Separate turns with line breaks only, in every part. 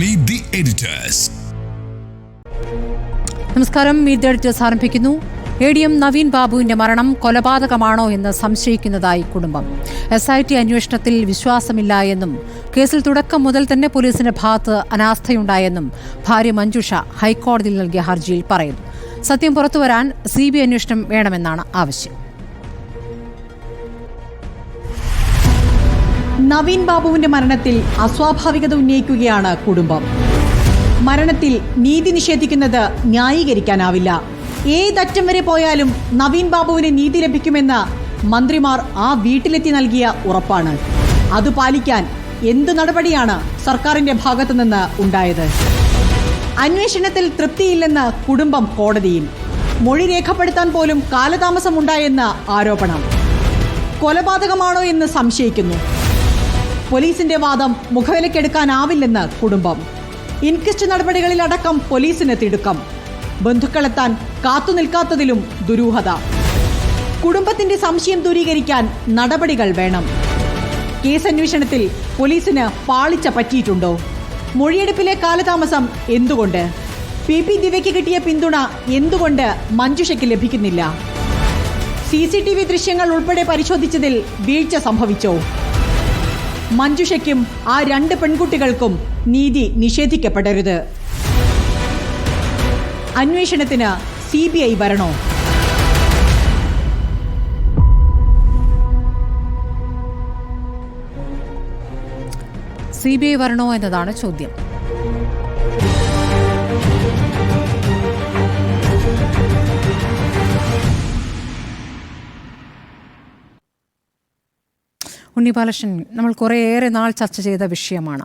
Meet the editors.
നമസ്കാരം. Meet the editors ആരംഭിക്കുന്നു. ADM Naveen ബാബുവിന്റെ മരണം കൊലപാതകമാണോ എന്ന് സംശയിക്കുന്നതായി കുടുംബം. SIT അന്വേഷണത്തിൽ വിശ്വാസമില്ല എന്നും കേസിൽ തുടക്കം മുതൽ തന്നെ പോലീസിന്റെ ഭാഗത്ത് അനാസ്ഥയുണ്ടായെന്നും ഭാര്യ മഞ്ജുഷ ഹൈക്കോടതിയിൽ നൽകിയ ഹർജിയിൽ പറയുന്നു. സത്യം പുറത്തുവരാൻ CBI അന്വേഷണം വേണമെന്നാണ് ആവശ്യം.
നവീൻ ബാബുവിന്റെ മരണത്തിൽ അസ്വാഭാവികത ഉന്നയിക്കുകയാണ് കുടുംബം. മരണത്തിൽ നീതി നിഷേധിക്കുന്നത് ന്യായീകരിക്കാനാവില്ല. ഏതറ്റം വരെ പോയാലും നവീൻ ബാബുവിന് നീതി ലഭിക്കുമെന്ന് മന്ത്രിമാർ ആ വീട്ടിലെത്തി നൽകിയ ഉറപ്പാണ്. അത് പാലിക്കാൻ എന്ത് നടപടിയാണ് സർക്കാരിന്റെ ഭാഗത്തുനിന്ന് ഉണ്ടായത്? അന്വേഷണത്തിൽ തൃപ്തിയില്ലെന്ന് കുടുംബം കോടതിയിൽ. മൊഴി രേഖപ്പെടുത്താൻ പോലും കാലതാമസമുണ്ടായെന്ന് ആരോപണം. കൊലപാതകമാണോ എന്ന് സംശയിക്കുന്നു. പോലീസിന്റെ വാദം മുഖവിലക്കെടുക്കാനാവില്ലെന്ന് കുടുംബം. ഇൻക്വസ്റ്റ് നടപടികളിലടക്കം പോലീസിന് തിടുക്കം. ബന്ധുക്കളെത്താൻ കാത്തുനിൽക്കാത്തതിലും ദുരൂഹത. കുടുംബത്തിന്റെ സംശയം ദൂരീകരിക്കാൻ നടപടികൾ വേണം. കേസന്വേഷണത്തിൽ പോലീസിന് പാളിച്ച പറ്റിയിട്ടുണ്ടോ? മൊഴിയെടുപ്പിലെ കാലതാമസം എന്തുകൊണ്ട്? PP ദിവ്യയ്ക്ക് കിട്ടിയ പിന്തുണ എന്തുകൊണ്ട് മഞ്ജുഷയ്ക്ക് ലഭിക്കുന്നില്ല? CCTV ദൃശ്യങ്ങൾ ഉൾപ്പെടെ പരിശോധിച്ചതിൽ വീഴ്ച സംഭവിച്ചോ? മഞ്ജുഷയ്ക്കും ആ 2 പെൺകുട്ടികൾക്കും നീതി നിഷേധിക്കപ്പെടരുത്. അന്വേഷണത്തിന് CBI വരണോ?
CBI വരണോ എന്നതാണ് ചോദ്യം. ഉണ്ണിബാലകൃഷ്ണൻ, നമ്മൾ കുറേയേറെ നാൾ ചർച്ച ചെയ്ത വിഷയമാണ്.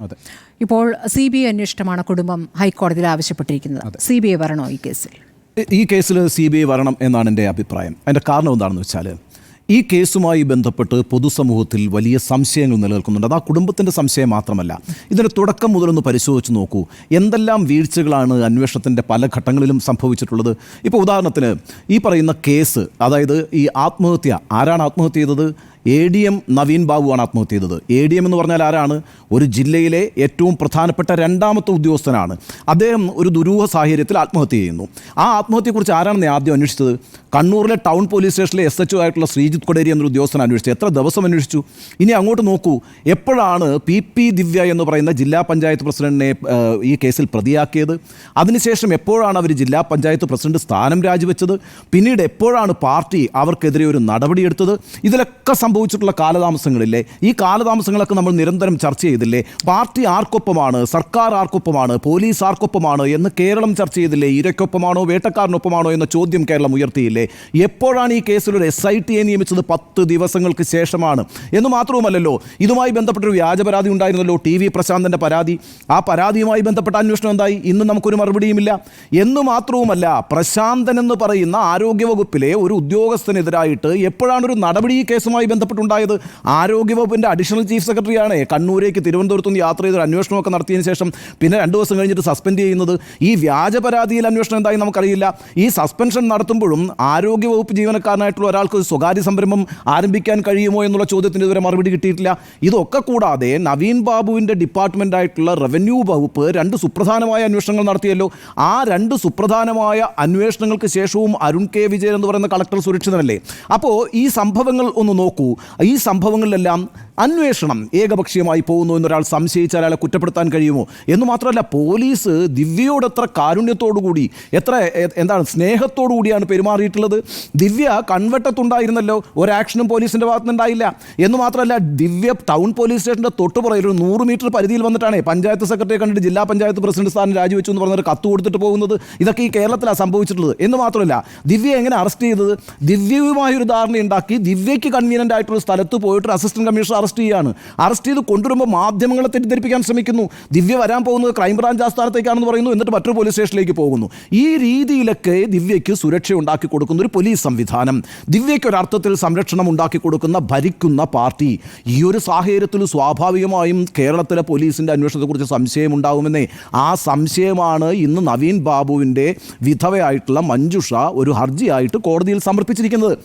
ഇപ്പോൾ CBI അന്വേഷണമാണ് കുടുംബം ഹൈക്കോടതിയിൽ ആവശ്യപ്പെട്ടിരിക്കുന്നത്. CBI വരണോ ഈ കേസിൽ?
ഈ കേസിൽ CBI വരണം എന്നാണ് എൻ്റെ അഭിപ്രായം. അതിൻ്റെ കാരണം എന്താണെന്ന് വെച്ചാൽ, ഈ കേസുമായി ബന്ധപ്പെട്ട് പൊതുസമൂഹത്തിൽ വലിയ സംശയങ്ങൾ നിലനിൽക്കുന്നുണ്ട്. അത് ആ കുടുംബത്തിൻ്റെ സംശയം മാത്രമല്ല. ഇതിൻ്റെ തുടക്കം മുതലൊന്ന് പരിശോധിച്ച് നോക്കൂ, എന്തെല്ലാം വീഴ്ചകളാണ് അന്വേഷണത്തിൻ്റെ പല ഘട്ടങ്ങളിലും സംഭവിച്ചിട്ടുള്ളത്. ഇപ്പോൾ ഉദാഹരണത്തിന് ഈ പറയുന്ന കേസ്, അതായത് ഈ ആത്മഹത്യ, ആരാണ് ആത്മഹത്യ ചെയ്തത്? ADM നവീൻ ബാബുവാണ് ആത്മഹത്യ ചെയ്തത്. ADM എന്ന് പറഞ്ഞാൽ ആരാണ്? ഒരു ജില്ലയിലെ ഏറ്റവും പ്രധാനപ്പെട്ട 2ാമത്തെ ഉദ്യോഗസ്ഥനാണ്. അദ്ദേഹം ഒരു ദുരൂഹ സാഹചര്യത്തിൽ ആത്മഹത്യ ചെയ്യുന്നു. ആ ആത്മഹത്യയെക്കുറിച്ച് ആരാണെന്ന് ആദ്യം അന്വേഷിച്ചത്? കണ്ണൂരിലെ ടൗൺ പോലീസ് സ്റ്റേഷനിലെ SHO ആയിട്ടുള്ള ശ്രീജിത്ത് കൊടേരി എന്നൊരു ഉദ്യോഗസ്ഥൻ അന്വേഷിച്ചു. എത്ര ദിവസം അന്വേഷിച്ചു? ഇനി അങ്ങോട്ട് നോക്കൂ, എപ്പോഴാണ് PP ദിവ്യ എന്ന് പറയുന്ന ജില്ലാ പഞ്ചായത്ത് പ്രസിഡന്റിനെ ഈ കേസിൽ പ്രതിയാക്കിയത്? അതിനുശേഷം എപ്പോഴാണ് അവർ ജില്ലാ പഞ്ചായത്ത് പ്രസിഡന്റ് സ്ഥാനം രാജിവെച്ചത്? പിന്നീട് എപ്പോഴാണ് പാർട്ടി അവർക്കെതിരെ ഒരു നടപടിയെടുത്തത്? ഇതിലൊക്കെ സംഭവിച്ചിട്ടുള്ള കാലതാമസങ്ങളില്ലേ? ഈ കാലതാമസങ്ങളൊക്കെ നമ്മൾ നിരന്തരം ചർച്ച ചെയ്തില്ലേ? പാർട്ടി ആർക്കൊപ്പമാണ്, സർക്കാർ ആർക്കൊപ്പമാണ്, പോലീസ് ആർക്കൊപ്പമാണ് എന്ന് കേരളം ചർച്ച ചെയ്തില്ലേ? ഇരയ്ക്കൊപ്പമാണോ വേട്ടക്കാരനൊപ്പമാണോ എന്ന ചോദ്യം കേരളം ഉയർത്തിയില്ലേ? എപ്പോഴാണ് ഈ കേസിലൊരു SIT നിയമിച്ചത്? 10 ദിവസങ്ങൾക്ക് ശേഷമാണ്. എന്ന് മാത്രവുമല്ലല്ലോ, ഇതുമായി ബന്ധപ്പെട്ടൊരു വ്യാജ പരാതി ഉണ്ടായിരുന്നല്ലോ, TV പ്രശാന്തൻ്റെ പരാതി. ആ പരാതിയുമായി ബന്ധപ്പെട്ട അന്വേഷണം എന്തായി? ഇന്ന് നമുക്കൊരു മറുപടിയുമില്ല. എന്ന് മാത്രവുമല്ല, പ്രശാന്തൻ എന്ന് പറയുന്ന ആരോഗ്യവകുപ്പിലെ ഒരു ഉദ്യോഗസ്ഥനെതിരായിട്ട് എപ്പോഴാണ് ഒരു നടപടി ഈ കേസുമായി ബന്ധപ്പെട്ടുണ്ടായത്? ആരോഗ്യവകുപ്പിൻ്റെ അഡീഷണൽ ചീഫ് സെക്രട്ടറിയാണ് കണ്ണൂരേക്ക് തിരുവനന്തപുരത്ത് നിന്ന് യാത്ര ചെയ്ത് അന്വേഷണമൊക്കെ നടത്തിയതിന് ശേഷം പിന്നെ 2 ദിവസം കഴിഞ്ഞിട്ട് സസ്പെൻഡ് ചെയ്യുന്നത്. ഈ വ്യാജ പരാതിയിൽ അന്വേഷണം എന്തായി നമുക്കറിയില്ല. ഈ സസ്പെൻഷൻ നടത്തുമ്പോഴും ആരോഗ്യവകുപ്പ് ജീവനക്കാരനായിട്ടുള്ള ഒരാൾക്ക് സ്വകാര്യ സംരംഭം ആരംഭിക്കാൻ കഴിയുമോ എന്നുള്ള ചോദ്യത്തിന് ഇതുവരെ മറുപടി കിട്ടിയിട്ടില്ല. ഇതൊക്കെ കൂടാതെ നവീൻ ബാബുവിൻ്റെ ഡിപ്പാർട്ട്മെൻറ്റായിട്ടുള്ള റവന്യൂ വകുപ്പ് 2 സുപ്രധാനമായ അന്വേഷണങ്ങൾ നടത്തിയല്ലോ. ആ 2 സുപ്രധാനമായ അന്വേഷണങ്ങൾക്ക് ശേഷവും അരുൺ K. വിജയൻ എന്ന് പറയുന്ന കളക്ടർ സുരക്ഷിതനല്ലേ? അപ്പോൾ ഈ സംഭവങ്ങൾ ഒന്ന് നോക്കൂ. ഈ സംഭവങ്ങളിലെല്ലാം അന്വേഷണം ഏകപക്ഷീയമായി പോകുന്നു എന്നൊരാൾ സംശയിച്ചാൽ അയാളെ കുറ്റപ്പെടുത്താൻ കഴിയുമോ? എന്ന് മാത്രമല്ല, പോലീസ് ദിവ്യയോട് എത്ര കാരുണ്യത്തോടുകൂടി, എത്ര സ്നേഹത്തോടു കൂടിയാണ് പെരുമാറിയിട്ടുള്ളത്. ദിവ്യ കൺവെട്ടത്തുണ്ടായിരുന്നല്ലോ, ഒരാക്ഷനും പോലീസിൻ്റെ ഭാഗത്തുനിന്നുണ്ടായില്ല. എന്ന് മാത്രമല്ല, ദിവ്യ ടൗൺ പോലീസ് സ്റ്റേഷൻ്റെ തൊട്ടുപുറയിൽ ഒരു 100 മീറ്റർ പരിധിയിൽ വന്നിട്ടാണ് പഞ്ചായത്ത് സെക്രട്ടറിയെ കണ്ടിട്ട് ജില്ലാ പഞ്ചായത്ത് പ്രസിഡന്റ് സ്ഥാനം രാജിവെച്ചു എന്ന് പറഞ്ഞൊരു കത്ത് കൊടുത്തിട്ട് പോകുന്നത്. ഇതൊക്കെ ഈ കേരളത്തിലാണ് സംഭവിച്ചിട്ടുള്ളത്. എന്ന് മാത്രമല്ല, ദിവ്യ എങ്ങനെ അറസ്റ്റ് ചെയ്തത്? ദിവ്യയുമായൊരു ധാരണയുണ്ടാക്കി ദിവ്യയ്ക്ക് കൺവീനൻ്റ് ആയിട്ടുള്ള സ്ഥലത്ത് പോയിട്ട് അസിസ്റ്റന്റ് കമ്മീഷണർ അറസ്റ്റ് ചെയ്യുകയാണ്. അറസ്റ്റ് ചെയ്ത് കൊണ്ടുവരുമ്പോൾ മാധ്യമങ്ങളെ തെറ്റിദ്ധരിപ്പിക്കാൻ ശ്രമിക്കുന്നു. ദിവ്യ വരാൻ പോകുന്നത് ക്രൈംബ്രാഞ്ച് ആസ്ഥാനത്തേക്കാണെന്ന് പറയുന്നു, എന്നിട്ട് മറ്റൊരു പോലീസ് സ്റ്റേഷനിലേക്ക് പോകുന്നു. ഈ രീതിയിലൊക്കെ ദിവ്യയ്ക്ക് സുരക്ഷ ഉണ്ടാക്കി കൊടുക്കുന്ന ഒരു പോലീസ് സംവിധാനം, ദിവ്യയ്ക്ക് ഒരർത്ഥത്തിൽ സംരക്ഷണം ഉണ്ടാക്കി കൊടുക്കുന്ന ഭരിക്കുന്ന പാർട്ടി, ഈ ഒരു സാഹചര്യത്തിൽ സ്വാഭാവികമായും കേരളത്തിലെ പോലീസിൻ്റെ അന്വേഷണത്തെക്കുറിച്ച് സംശയമുണ്ടാകുമെന്നേ. ആ സംശയമാണ് ഇന്ന് നവീൻ ബാബുവിൻ്റെ വിധവയായിട്ടുള്ള മഞ്ജുഷ ഒരു ഹർജിയായിട്ട് കോടതിയിൽ സമർപ്പിച്ചിരിക്കുന്നത്.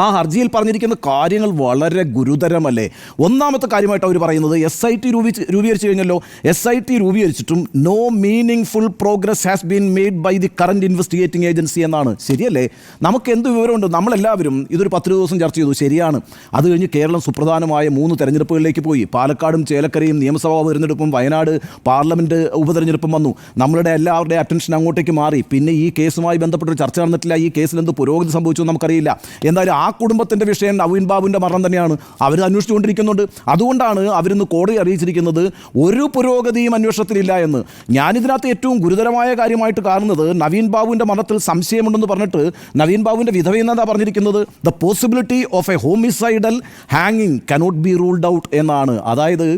ആ ഹർജിയിൽ പറഞ്ഞിരിക്കുന്ന കാര്യങ്ങൾ വളരെ ഗുരുതരമല്ലേ? ഒന്നാമത്തെ കാര്യമായിട്ട് അവർ പറയുന്നത് SIT രൂപീകരിച്ചു കഴിഞ്ഞല്ലോ. SIT രൂപീകരിച്ചിട്ടും no meaningful progress has been made by the current investigating agency എന്നാണ്. ശരിയല്ലേ? നമുക്ക് എന്ത് വിവരമുണ്ട്? നമ്മളെല്ലാവരും ഇതൊരു 10 ദിവസം ചർച്ച ചെയ്തു, ശരിയാണ്. അത് കഴിഞ്ഞ് കേരളം സുപ്രധാനമായ 3 തെരഞ്ഞെടുപ്പുകളിലേക്ക് പോയി. പാലക്കാടും ചേലക്കരയും നിയമസഭാ തെരഞ്ഞെടുപ്പും വയനാട് പാർലമെൻറ്റ് ഉപതെരഞ്ഞെടുപ്പും വന്നു. നമ്മളുടെ എല്ലാവരുടെയും അറ്റൻഷൻ അങ്ങോട്ടേക്ക് മാറി. പിന്നെ ഈ കേസുമായി ബന്ധപ്പെട്ടൊരു ചർച്ച നടന്നിട്ടില്ല. ഈ കേസിൽ എന്ത് പുരോഗതി സംഭവിച്ചു നമുക്കറിയില്ല. എന്തായാലും ആ കുടുംബത്തിൻ്റെ വിഷയം നവീൻ ബാബുവിൻ്റെ മരണം തന്നെയാണ്. അവർ അന്വേഷിച്ചുകൊണ്ടിരിക്കുന്നുണ്ട്. അതുകൊണ്ടാണ് അവരിന്ന് കോടതി അറിയിച്ചിരിക്കുന്നത് ഒരു പുരോഗതിയും അന്വേഷണത്തിലില്ല എന്ന്. ഞാനിതിനകത്ത് ഏറ്റവും ഗുരുതരമായ കാര്യമായിട്ട് കാണുന്നത് നവീൻ ബാബുവിൻ്റെ മരണത്തിൽ സംശയമുണ്ടെന്ന് പറഞ്ഞിട്ട് നവീൻ ബാബുവിൻ്റെ വിധവ എന്നതാ പറഞ്ഞിരിക്കുന്നത്, ദ പോസിബിലിറ്റി ഓഫ് എ ഹോമിസൈഡൽ ഹാങ്ങിങ് കനോട്ട് ബി റൂൾഡ് ഔട്ട് എന്നാണ്. അതായത്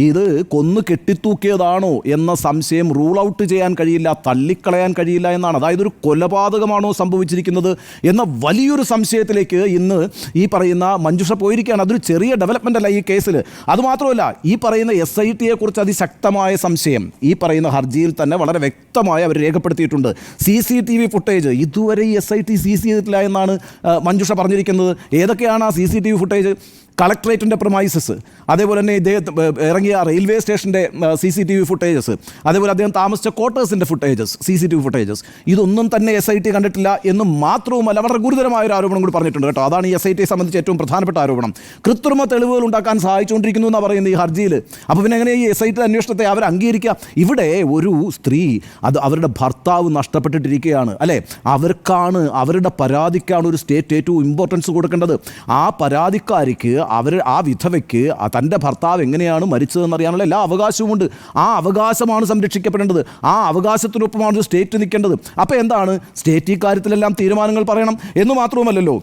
ഇത് കൊന്നു കെട്ടിത്തൂക്കിയതാണോ എന്ന സംശയം റൂൾ ഔട്ട് ചെയ്യാൻ കഴിയില്ല, തള്ളിക്കളയാൻ കഴിയില്ല എന്നാണ്. അതായത് ഒരു കൊലപാതകമാണോ സംഭവിച്ചിരിക്കുന്നത് എന്ന വലിയൊരു സംശയത്തിലേക്ക് ഇന്ന് ഈ പറയുന്ന മഞ്ജുഷ പോയിരിക്കുകയാണ്. അതൊരു ചെറിയ ഡെവലപ്മെൻ്റ് അല്ല ഈ കേസിൽ. അതുമാത്രമല്ല, ഈ പറയുന്ന SITയെ കുറിച്ച് അതിശക്തമായ സംശയം ഈ പറയുന്ന ഹർജിയിൽ തന്നെ വളരെ വ്യക്തമായി അവർ രേഖപ്പെടുത്തിയിട്ടുണ്ട്. CCTV ഫുട്ടേജ് ഇതുവരെ ഈ SIT സീസ് ചെയ്തിട്ടില്ല എന്നാണ് മഞ്ജുഷ പറഞ്ഞിരിക്കുന്നത്. ഏതൊക്കെയാണ് ആ CCTV ഫുട്ടേജ്? കളക്ട്രേറ്റിൻ്റെ പ്രമൈസസ്, അതേപോലെ തന്നെ ഇദ്ദേഹം ഇറങ്ങിയ റെയിൽവേ സ്റ്റേഷൻ്റെ CCTV ഫുട്ടേജസ്, അതേപോലെ അദ്ദേഹം താമസിച്ച ക്വാർട്ടേഴ്സിൻ്റെ ഫുട്ടേജസ്, CCTV ഫുട്ടേജസ്, ഇതൊന്നും തന്നെ SIT കണ്ടിട്ടില്ല എന്ന് മാത്രവുമല്ല വളരെ ഗുരുതരമായ ഒരു ആരോപണം കൂടി പറഞ്ഞിട്ടുണ്ട് കേട്ടോ. അതാണ് ഈ SITയെ സംബന്ധിച്ച് ഏറ്റവും പ്രധാനപ്പെട്ട ആരോപണം. കൃത്രിമ തെളിവുകൾ ഉണ്ടാക്കാൻ സഹായിച്ചുകൊണ്ടിരിക്കുന്നു എന്നാണ് പറയുന്നത് ഈ ഹർജിയിൽ. അപ്പോൾ പിന്നെ എങ്ങനെ ഈ SIT അന്വേഷണത്തെ അവർ അംഗീകരിക്കുക? ഇവിടെ ഒരു സ്ത്രീ അത് അവരുടെ ഭർത്താവ് നഷ്ടപ്പെട്ടിട്ടിരിക്കുകയാണ് അല്ലേ? അവർക്കാണ്, അവരുടെ പരാതിക്കാണ് ഒരു സ്റ്റേറ്റ് ഏറ്റവും ഇമ്പോർട്ടൻസ് കൊടുക്കേണ്ടത്. ആ പരാതിക്കാരിക്ക്, ആ വിധവയ്ക്ക് തൻ്റെ ഭർത്താവ് എങ്ങനെയാണ് മരിച്ചതെന്നറിയാനുള്ള എല്ലാ അവകാശവുമുണ്ട്. ആ അവകാശമാണ് സംരക്ഷിക്കപ്പെടേണ്ടത്. ആ അവകാശത്തിനൊപ്പമാണ് സ്റ്റേറ്റ് നിൽക്കേണ്ടത്. അപ്പോൾ എന്താണ്, സ്റ്റേറ്റ് ഈ കാര്യത്തിലെല്ലാം തീരുമാനങ്ങൾ പറയണം എന്ന് മാത്രവുമല്ലല്ലോ,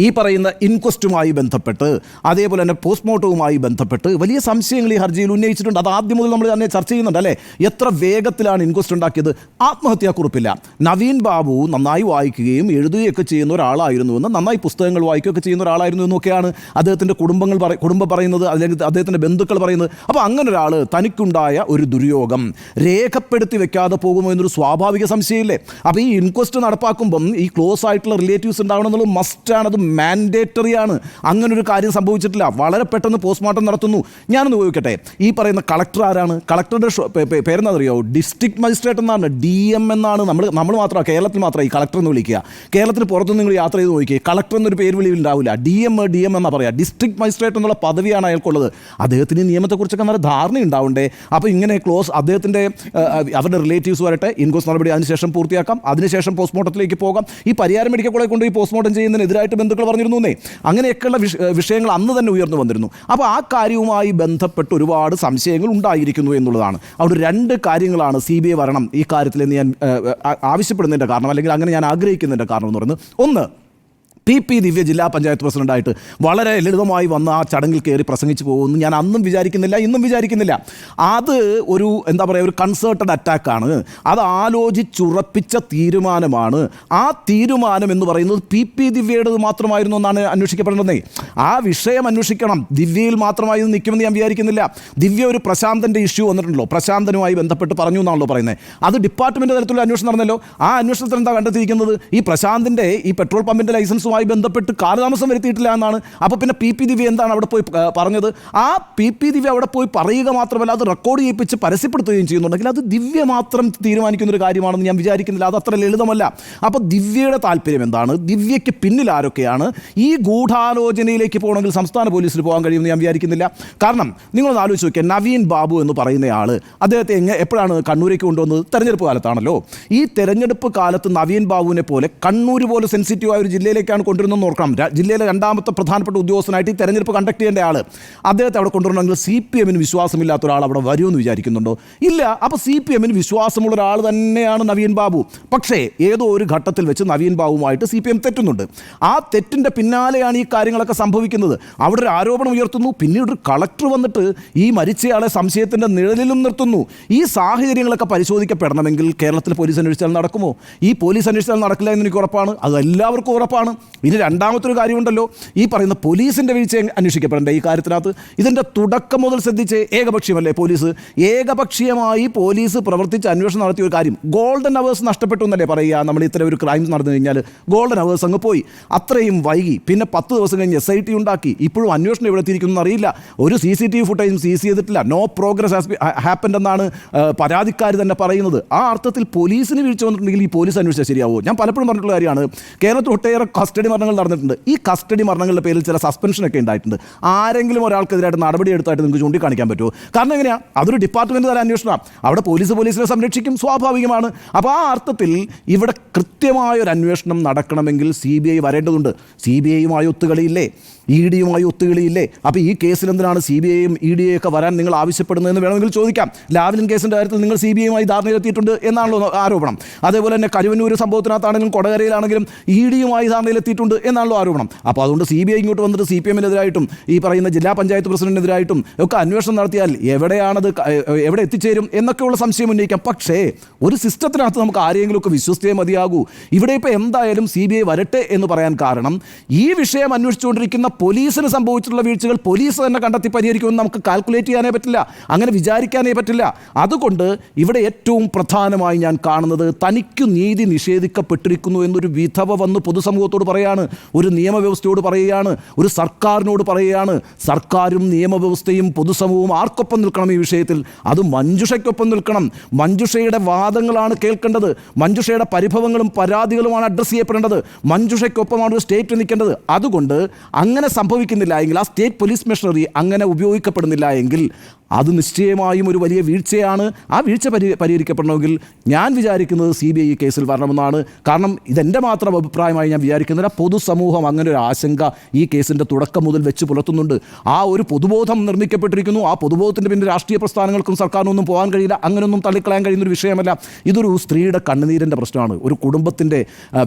ഈ പറയുന്ന ഇൻക്വസ്റ്റുമായി ബന്ധപ്പെട്ട് അതേപോലെ തന്നെ പോസ്റ്റ്മോർട്ടവുമായി ബന്ധപ്പെട്ട് വലിയ സംശയങ്ങൾ ഈ ഹർജിയിൽ ഉന്നയിച്ചിട്ടുണ്ട്. അത് ആദ്യം മുതൽ നമ്മൾ തന്നെ ചർച്ച ചെയ്യുന്നുണ്ട് അല്ലേ? എത്ര വേഗത്തിലാണ് ഇൻക്വസ്റ്റ് ഉണ്ടാക്കിയത്? ആത്മഹത്യാക്കുറിപ്പില്ല. നവീൻ ബാബു നന്നായി വായിക്കുകയും എഴുതുകയൊക്കെ ചെയ്യുന്ന ഒരാളായിരുന്നുവെന്ന്, നന്നായി പുസ്തകങ്ങൾ വായിക്കുകയൊക്കെ ചെയ്യുന്ന ഒരാളായിരുന്നു എന്നൊക്കെയാണ് അദ്ദേഹത്തിൻ്റെ കുടുംബം പറയുന്നത്, അല്ലെങ്കിൽ അദ്ദേഹത്തിൻ്റെ ബന്ധുക്കൾ പറയുന്നത്. അപ്പോൾ അങ്ങനെ ഒരാൾ തനിക്കുണ്ടായ ഒരു ദുര്യോഗം രേഖപ്പെടുത്തി വെക്കാതെ പോകുമോ എന്നൊരു സ്വാഭാവിക സംശയമില്ലേ? അപ്പോൾ ഈ ഇൻക്വസ്റ്റ് നടപ്പാക്കുമ്പം ഈ ക്ലോസ് ആയിട്ടുള്ള റിലേറ്റീവ്സ് ഉണ്ടാവണം എന്നുള്ളത് മസ്റ്റാണ്, അത് മാൻഡേറ്ററി ആണ്. അങ്ങനൊരു കാര്യം സംഭവിച്ചിട്ടില്ല. വളരെ പെട്ടെന്ന് പോസ്റ്റ്മോർട്ടം നടത്തുന്നു. ഞാനൊന്ന് ചോദിക്കട്ടെ, ഈ പറയുന്ന കളക്ടർ ആരാണ്? കളക്ടറുടെ പേരെന്താണെന്നറിയോ? ഡിസ്ട്രിക്ട് മജിസ്ട്രേറ്റ് എന്നാണ്, DM എന്നാണ്. നമ്മൾ മാത്രമാണ്, കേരളത്തിൽ മാത്രമാണ് ഈ കളക്ടർ എന്ന് വിളിക്കുക. കേരളത്തിന് പുറത്തുനിന്ന് നിങ്ങൾ യാത്ര ചെയ്ത് നോക്കിയേ, കളക്ടർ എന്നൊരു പേര് വിളി ഉണ്ടാവില്ല. DM എന്നാണ് പറയുക. ഡിസ്ട്രിക്ട് മജിസ്ട്രേറ്റ് എന്നുള്ള പദവിയാണ് അയാൾക്കുള്ളത്. അദ്ദേഹത്തിന് ഈ നിയമത്തെക്കുറിച്ചൊക്കെ നല്ല ധാരണ ഉണ്ടാവണ്ടേ? അപ്പോൾ ഇങ്ങനെ അദ്ദേഹത്തിൻ്റെ അവരുടെ റിലേറ്റീവ്സ് വരട്ടെ, ഇൻക്വസ്റ്റ് നടപടി അതിനുശേഷം പൂർത്തിയാക്കാം, അതിനുശേഷം പോസ്റ്റ്മോർട്ടത്തിലേക്ക് പോകാം. ഈ പരിയാരം മെഡിക്കൽ കോളേജ് കൊണ്ട് ഈ പോസ്റ്റ്മോർട്ടം ചെയ്യുന്നതിനെതിരായിട്ട് ബന്ധുക്കൾ പറഞ്ഞിരുന്നേ. അങ്ങനെയൊക്കെയുള്ള വിഷയങ്ങൾ അന്ന് തന്നെ ഉയർന്നു വന്നിരുന്നു. അപ്പോൾ ആ കാര്യവുമായി ബന്ധപ്പെട്ട് ഒരുപാട് സംശയങ്ങൾ ഉണ്ടായിരിക്കുന്നു എന്നുള്ളതാണ്. അവിടെ 2 കാര്യങ്ങളാണ് CBI വരണം ഈ കാര്യത്തിൽ എന്ന് ഞാൻ ആവശ്യപ്പെടുന്നതിൻ്റെ കാരണം, അല്ലെങ്കിൽ അങ്ങനെ ഞാൻ ആഗ്രഹിക്കുന്നതിൻ്റെ കാരണം എന്ന് പറയുന്നത്, ഒന്ന്, PP ദിവ്യ ജില്ലാ പഞ്ചായത്ത് പ്രസിഡൻ്റായിട്ട് വളരെ ലളിതമായി വന്ന് ആ ചടങ്ങിൽ കയറി പ്രസംഗിച്ച് പോകുമെന്ന് ഞാൻ അന്നും വിചാരിക്കുന്നില്ല, ഇന്നും വിചാരിക്കുന്നില്ല. അത് ഒരു എന്താ പറയുക, ഒരു കൺസേർട്ടഡ് അറ്റാക്കാണ്. അത് ആലോചിച്ചുറപ്പിച്ച തീരുമാനമാണ്. ആ തീരുമാനം എന്ന് പറയുന്നത് PP ദിവ്യയുടേത് മാത്രമായിരുന്നു എന്നാണ് അന്വേഷിക്കപ്പെടുന്നത്. ആ വിഷയം അന്വേഷിക്കണം. ദിവ്യയിൽ മാത്രമായി നിൽക്കുമെന്ന് ഞാൻ വിചാരിക്കുന്നില്ല. ദിവ്യ ഒരു പ്രശാന്തൻ്റെ ഇഷ്യൂ വന്നിട്ടുണ്ടല്ലോ, പ്രശാന്തനുമായി ബന്ധപ്പെട്ട് പറഞ്ഞു എന്നാണല്ലോ പറയുന്നത്. അത് ഡിപ്പാർട്ട്മെൻറ്റ് തലത്തിലുള്ള അന്വേഷണം നടന്നല്ലോ. ആ അന്വേഷണത്തിൽ എന്താ കണ്ടെത്തിയിരിക്കുന്നത്? ഈ പ്രശാന്തിൻ്റെ ഈ പെട്രോൾ പമ്പിൻ്റെ ലൈസൻസുമായി ബന്ധപ്പെട്ട് കാലതാമസം വരുത്തിയിട്ടില്ല എന്നാണ്. അപ്പോൾ പിന്നെ PP ദിവ്യ എന്താണ് അവിടെ പോയി പറഞ്ഞത്? ആ PP ദിവ്യ അവിടെ പോയി പറയുക മാത്രമല്ല, അത് റെക്കോർഡ് ചെയ്യിപ്പിച്ച് പരസ്യപ്പെടുത്തുകയും ചെയ്യുന്നുണ്ടെങ്കിൽ അത് ദിവ്യ മാത്രം തീരുമാനിക്കുന്നൊരു കാര്യമാണെന്ന് ഞാൻ വിചാരിക്കുന്നില്ല. അത് അത്ര ലളിതമല്ല. അപ്പോൾ ദിവ്യയുടെ താല്പര്യം എന്താണ്? ദിവ്യയ്ക്ക് പിന്നിൽ ആരൊക്കെയാണ്? ഈ ഗൂഢാലോചനയിലേക്ക് പോകണമെങ്കിൽ സംസ്ഥാന പോലീസിൽ പോകാൻ കഴിയുമെന്ന് ഞാൻ വിചാരിക്കുന്നില്ല. കാരണം നിങ്ങളൊന്ന് ആലോചിച്ച് നോക്കിയാൽ, നവീൻ ബാബു എന്ന് പറയുന്നയാൾ അദ്ദേഹത്തെ എപ്പോഴാണ് കണ്ണൂരേക്ക് കൊണ്ടുവന്നത്? തെരഞ്ഞെടുപ്പ് കാലത്താണല്ലോ. ഈ തെരഞ്ഞെടുപ്പ് കാലത്ത് നവീൻ ബാബുവിനെ പോലെ കണ്ണൂർ പോലെ സെൻസിറ്റീവായ ഒരു ജില്ലയിലേക്കാണ് കൊണ്ടുവരുന്നതെന്ന് ഓർക്കണം. ജില്ലയിലെ 2ാമത്തെ പ്രധാനപ്പെട്ട ഉദ്യോഗസ്ഥനായിട്ട് ഈ തെരഞ്ഞെടുപ്പ് കണ്ടക്ട് ചെയ്യേണ്ട ആൾ, അദ്ദേഹത്തെ അവിടെ കൊണ്ടുവരണമെങ്കിൽ CPMന് വിശ്വാസമില്ലാത്ത ഒരാൾ അവിടെ വരുമെന്ന് വിചാരിക്കുന്നുണ്ടോ? ഇല്ല. അപ്പോൾ CPMന് വിശ്വാസമുള്ള ഒരാൾ തന്നെയാണ് നവീൻ ബാബു. പക്ഷേ ഏതോ ഒരു ഘട്ടത്തിൽ വെച്ച് നവീൻ ബാബുവുമായിട്ട് CPM തെറ്റുന്നുണ്ട്. ആ തെറ്റിൻ്റെ പിന്നാലെയാണ് ഈ കാര്യങ്ങളൊക്കെ സംഭവിക്കുന്നത്. അവിടെ ഒരു ആരോപണം ഉയർത്തുന്നു, പിന്നീട് ഒരു കളക്ടർ വന്നിട്ട് ഈ മരിച്ചയാളെ സംശയത്തിൻ്റെ നിഴലിലും നിർത്തുന്നു. ഈ സാഹചര്യങ്ങളൊക്കെ പരിശോധിക്കപ്പെടണമെങ്കിൽ കേരളത്തിൽ പോലീസ് അന്വേഷിച്ചാൽ നടക്കുമോ? ഈ പോലീസ് അന്വേഷിച്ചാൽ നടക്കില്ല എന്ന് എനിക്ക് ഉറപ്പാണ്. അത് എല്ലാവർക്കും ഉറപ്പാണ്. ഇനി രണ്ടാമത്തെ ഒരു കാര്യമുണ്ടല്ലോ, ഈ പറയുന്ന പോലീസിൻ്റെ വീഴ്ച അന്വേഷിക്കപ്പെടേണ്ട ഈ കാര്യത്തിനകത്ത് ഇതിൻ്റെ തുടക്കം മുതൽ ശ്രദ്ധിച്ച് ഏകപക്ഷീയമല്ലേ പോലീസ്, ഏകപക്ഷീയമായി പോലീസ് പ്രവർത്തിച്ച് അന്വേഷണം നടത്തിയ ഒരു കാര്യം. ഗോൾഡൻ അവേഴ്സ് നഷ്ടപ്പെട്ടു എന്നല്ലേ പറയുക. നമ്മൾ ഇത്തരം ഒരു ക്രൈം നടന്നു കഴിഞ്ഞാൽ ഗോൾഡൻ അവേഴ്സ് അങ്ങ് പോയി, അത്രയും വൈകി. പിന്നെ 10 ദിവസം കഴിഞ്ഞ് SIT ഉണ്ടാക്കി, ഇപ്പോഴും അന്വേഷണം എവിടെ എത്തിയിരിക്കുന്നു അറിയില്ല. ഒരു CCTV ഫുട്ടേജും സീസ് ചെയ്തിട്ടില്ല. നോ പ്രോഗ്രസ് ഹാപ്പൻഡ് എന്നാണ് പരാതിക്കാർ തന്നെ പറയുന്നത്. ആ അർത്ഥത്തിൽ പോലീസിന് വീഴ്ച വന്നിട്ടുണ്ടെങ്കിൽ ഈ പോലീസ് അന്വേഷിച്ചാൽ ശരിയാവുമോ? ഞാൻ പലപ്പോഴും പറഞ്ഞിട്ടുള്ള കാര്യമാണ്, കേരളത്തിൽ ഒട്ടേറെ കസ്റ്റഡി മരണങ്ങൾ നടന്നിട്ടുണ്ട്. ഈ കസ്റ്റഡി മരണങ്ങളുടെ പേരിൽ ചില സസ്പെൻഷനൊക്കെ ഉണ്ടായിട്ടുണ്ട്. ആരെങ്കിലും ഒരാൾക്കെതിരായിട്ട് നടപടി എടുത്തായിട്ട് നിങ്ങൾക്ക് ചൂണ്ടിക്കാണിക്കാൻ പറ്റുമോ? കാരണം എങ്ങനെയാണ്, അതൊരു ഡിപ്പാർട്ട്മെൻറ്റ് തല അന്വേഷണം. അവിടെ പോലീസിനെ സംരക്ഷിക്കും, സ്വാഭാവികമാണ്. അപ്പോൾ ആ അർത്ഥത്തിൽ ഇവിടെ കൃത്യമായൊരു അന്വേഷണം നടക്കണമെങ്കിൽ CBI വരേണ്ടതുണ്ട്. CBIയുമായി ഒത്തുകളിയില്ലേ, ED-യുമായി ഒത്തുകളിയില്ലേ? അപ്പോൾ ഈ കേസിൽ എന്തിനാണ് CBIയും ED-യും ഒക്കെ വരാൻ നിങ്ങൾ ആവശ്യപ്പെടുന്നതെന്ന് വേണമെങ്കിൽ ചോദിക്കാം. ലാവ്ലിൻ കേസിൻ്റെ കാര്യത്തിൽ നിങ്ങൾ CBIയുമായി ധാരണയിലെത്തിയിട്ടുണ്ട് എന്നാണല്ലോ ആരോപണം. അതേപോലെ തന്നെ കരുവന്നൂർ സംഭവത്തിനകത്താണെങ്കിലും കൊടകരയിലാണെങ്കിലും ED-യുമായി ധാരണയിലെത്തിയിട്ടുണ്ട് എന്നാണല്ലോ ആരോപണം. അപ്പോൾ അതുകൊണ്ട് CBI ഇങ്ങോട്ട് വന്നിട്ട് CPM-നെതിരായിട്ടും ഈ പറയുന്ന ജില്ലാ പഞ്ചായത്ത് പ്രസിഡന്റിനെതിരായിട്ടും ഒക്കെ അന്വേഷണം നടത്തിയാൽ എവിടെ എത്തിച്ചേരും എന്നൊക്കെയുള്ള സംശയം ഉന്നയിക്കാം. പക്ഷേ ഒരു സിസ്റ്റത്തിനകത്ത് നമുക്ക് ആരെങ്കിലുമൊക്കെ വിശ്വസിച്ചേ മതിയാകൂ. ഇവിടെ ഇപ്പോൾ എന്തായാലും CBI വരട്ടെ എന്ന് പറയാൻ കാരണം ഈ വിഷയം അന്വേഷിച്ചുകൊണ്ടിരിക്കുന്ന പോലീസിന് സംഭവിച്ചിട്ടുള്ള വീഴ്ചകൾ പോലീസ് തന്നെ കണ്ടെത്തി പരിഹരിക്കുമെന്ന് നമുക്ക് കാൽക്കുലേറ്റ് ചെയ്യാനേ പറ്റില്ല, അങ്ങനെ വിചാരിക്കാനേ പറ്റില്ല. അതുകൊണ്ട് ഇവിടെ ഏറ്റവും പ്രധാനമായി ഞാൻ കാണുന്നത്, തനിക്ക് നീതി നിഷേധിക്കപ്പെട്ടിരിക്കുന്നു എന്നൊരു വിധവ വന്ന് പൊതുസമൂഹത്തോട് പറയുകയാണ്, ഒരു നിയമവ്യവസ്ഥയോട് പറയുകയാണ്, ഒരു സർക്കാരിനോട് പറയുകയാണ്. സർക്കാരും നിയമവ്യവസ്ഥയും പൊതുസമൂഹവും ആർക്കൊപ്പം നിൽക്കണം ഈ വിഷയത്തിൽ? അത് മഞ്ജുഷയ്ക്കൊപ്പം നിൽക്കണം. മഞ്ജുഷയുടെ വാദങ്ങളാണ് കേൾക്കേണ്ടത്, മഞ്ജുഷയുടെ പരിഭവങ്ങളും പരാതികളുമാണ് അഡ്രസ്സ് ചെയ്യപ്പെടേണ്ടത്. മഞ്ജുഷയ്ക്കൊപ്പമാണ് സ്റ്റേറ്റ് നിൽക്കേണ്ടത്. അതുകൊണ്ട് അങ്ങനെ സംഭവിക്കുന്നില്ല എങ്കിൽ, ആ സ്റ്റേറ്റ് പോലീസ് മെഷീനറി അങ്ങനെ ഉപയോഗിക്കപ്പെടുന്നില്ല എങ്കിൽ അത് നിശ്ചയമായും ഒരു വലിയ വീഴ്ചയാണ്. ആ വീഴ്ച പരിഹരിക്കപ്പെടണമെങ്കിൽ ഞാൻ വിചാരിക്കുന്നത് CBI ഈ കേസിൽ വരണമെന്നാണ്. കാരണം ഇതെൻ്റെ മാത്രം അഭിപ്രായമായി ഞാൻ വിചാരിക്കുന്നില്ല, പൊതുസമൂഹം അങ്ങനെ ഒരു ആശങ്ക ഈ കേസിൻ്റെ തുടക്കം മുതൽ വെച്ച് പുലർത്തുന്നുണ്ട്. ആ ഒരു പൊതുബോധം നിർമ്മിക്കപ്പെട്ടിരിക്കുന്നു. ആ പൊതുബോധത്തിൻ്റെ പിന്നെ രാഷ്ട്രീയ പ്രസ്ഥാനങ്ങൾക്കും സർക്കാരിനൊന്നും പോകാൻ കഴിയില്ല, അങ്ങനെയൊന്നും തള്ളിക്കളയാൻ കഴിയുന്നൊരു വിഷയമല്ല. ഇതൊരു സ്ത്രീയുടെ കണ്ണുനീരിൻ്റെ പ്രശ്നമാണ്, ഒരു കുടുംബത്തിൻ്റെ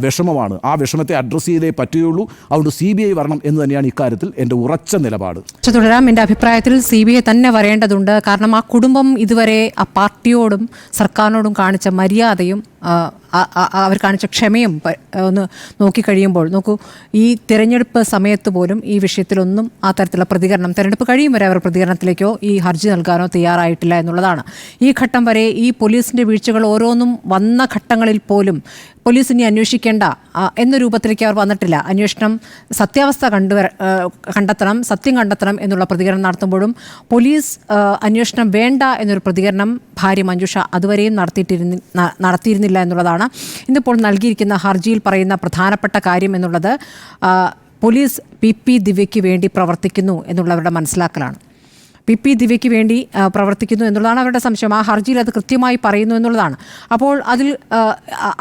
വിഷമമാണ്. ആ വിഷമത്തെ അഡ്രസ്സ് ചെയ്തേ പറ്റുകയുള്ളൂ. അതുകൊണ്ട് CBI വരണം എന്ന് തന്നെയാണ് ഇക്കാര്യത്തിൽ എൻ്റെ ഉറച്ച നിലപാട്.
തുടരാം. എൻ്റെ അഭിപ്രായത്തിൽ CBI തന്നെ വരേണ്ടതുണ്ട്. കാരണം ആ കുടുംബം ഇതുവരെ ആ പാർട്ടിയോടും സർക്കാരിനോടും കാണിച്ച മര്യാദയും അവർ കാണിച്ച ക്ഷമയും ഒന്ന് നോക്കിക്കഴിയുമ്പോൾ, നോക്കൂ, ഈ തിരഞ്ഞെടുപ്പ് സമയത്ത് പോലും ഈ വിഷയത്തിലൊന്നും ആ തരത്തിലുള്ള പ്രതികരണം, തിരഞ്ഞെടുപ്പ് കഴിയും വരെ അവർ പ്രതികരണത്തിലേക്കോ ഈ ഹർജി നൽകാനോ തയ്യാറായിട്ടില്ല എന്നുള്ളതാണ്. ഈ ഘട്ടം വരെ ഈ പോലീസിൻ്റെ വീഴ്ചകൾ ഓരോന്നും വന്ന ഘട്ടങ്ങളിൽ പോലും പോലീസ് ഇനി അന്വേഷിക്കേണ്ട എന്ന രൂപത്തിലേക്ക് അവർ വന്നിട്ടില്ല. അന്വേഷണം സത്യാവസ്ഥ കണ്ടെത്തണം, സത്യം കണ്ടെത്തണം എന്നുള്ള പ്രതികരണം നടത്തുമ്പോഴും പോലീസ് അന്വേഷണം വേണ്ട എന്നൊരു പ്രതികരണം ഭാര്യ മഞ്ജുഷ അതുവരെയും നടത്തിയിരുന്നില്ല എന്നുള്ളതാണ് ഇന്നിപ്പോൾ നൽകിയിരിക്കുന്ന ഹർജിയിൽ പറയുന്ന പ്രധാനപ്പെട്ട കാര്യം എന്നുള്ളത്. പോലീസ് PP ദിവ്യയ്ക്ക് വേണ്ടി പ്രവർത്തിക്കുന്നു എന്നുള്ളവരുടെ മനസ്സിലാക്കലാണ്. PP ദിവ്യയ്ക്ക് വേണ്ടി പ്രവർത്തിക്കുന്നു എന്നുള്ളതാണ് അവരുടെ സംശയം. ആ ഹർജിയിൽ അത് കൃത്യമായി പറയുന്നു എന്നുള്ളതാണ്. അപ്പോൾ അതിൽ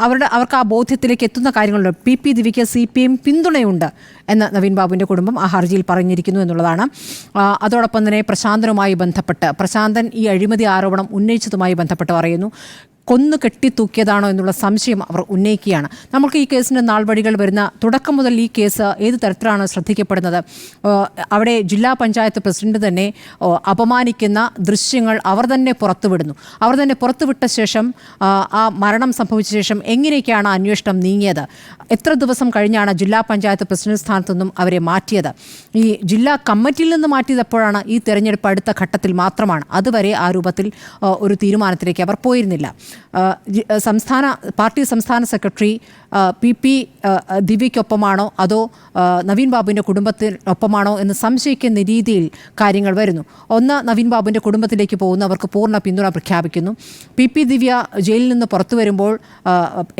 അവർക്ക് ആ ബോധ്യത്തിലേക്ക് എത്തുന്ന കാര്യങ്ങളുണ്ട്. PP ദിവ്യയ്ക്ക് CPM പിന്തുണയുണ്ട് എന്ന് നവീൻ ബാബുവിൻ്റെ കുടുംബം ആ ഹർജിയിൽ പറഞ്ഞിരിക്കുന്നു എന്നുള്ളതാണ്. അതോടൊപ്പം തന്നെ പ്രശാന്തനുമായി ബന്ധപ്പെട്ട്, പ്രശാന്തൻ ഈ അഴിമതി ആരോപണം ഉന്നയിച്ചതുമായി ബന്ധപ്പെട്ട് പറയുന്നു, കൊന്നു കെട്ടിത്തൂക്കിയതാണോ എന്നുള്ള സംശയം അവർ ഉന്നയിക്കുകയാണ്. നമുക്ക് ഈ കേസിൻ്റെ നാൾവഴികൾ വരുന്ന തുടക്കം മുതൽ ഈ കേസ് ഏത് തരത്തിലാണ് ശ്രദ്ധിക്കപ്പെടുന്നത്? അവിടെ ജില്ലാ പഞ്ചായത്ത് പ്രസിഡന്റ് തന്നെ അപമാനിക്കുന്ന ദൃശ്യങ്ങൾ അവർ തന്നെ പുറത്തുവിടുന്നു. അവർ തന്നെ പുറത്തുവിട്ട ശേഷം ആ മരണം സംഭവിച്ച ശേഷം എങ്ങനെയൊക്കെയാണ് അന്വേഷണം നീങ്ങിയത്? എത്ര ദിവസം കഴിഞ്ഞാണ് ജില്ലാ പഞ്ചായത്ത് പ്രസിഡന്റ് സ്ഥാനത്തു നിന്നും അവരെ മാറ്റിയത്? ഈ ജില്ലാ കമ്മിറ്റിയിൽ നിന്ന് മാറ്റിയത് എപ്പോഴാണ്? ഈ തെരഞ്ഞെടുപ്പ് അടുത്ത ഘട്ടത്തിൽ മാത്രമാണ്. അതുവരെ ആ രൂപത്തിൽ ഒരു തീരുമാനത്തിലേക്ക് അവർ പോയിരുന്നില്ല. പാർട്ടി സംസ്ഥാന സെക്രട്ടറി PP ദിവ്യയ്ക്കൊപ്പമാണോ അതോ നവീൻ ബാബുവിൻ്റെ കുടുംബത്തിനൊപ്പമാണോ എന്ന് സംശയിക്കുന്ന രീതിയിൽ കാര്യങ്ങൾ വരുന്നു. ഒന്ന്, നവീൻ ബാബുവിൻ്റെ കുടുംബത്തിലേക്ക് പോകുന്നു, അവർക്ക് പൂർണ്ണ പിന്തുണ പ്രഖ്യാപിക്കുന്നു. PP ദിവ്യ ജയിലിൽ നിന്ന് പുറത്തു വരുമ്പോൾ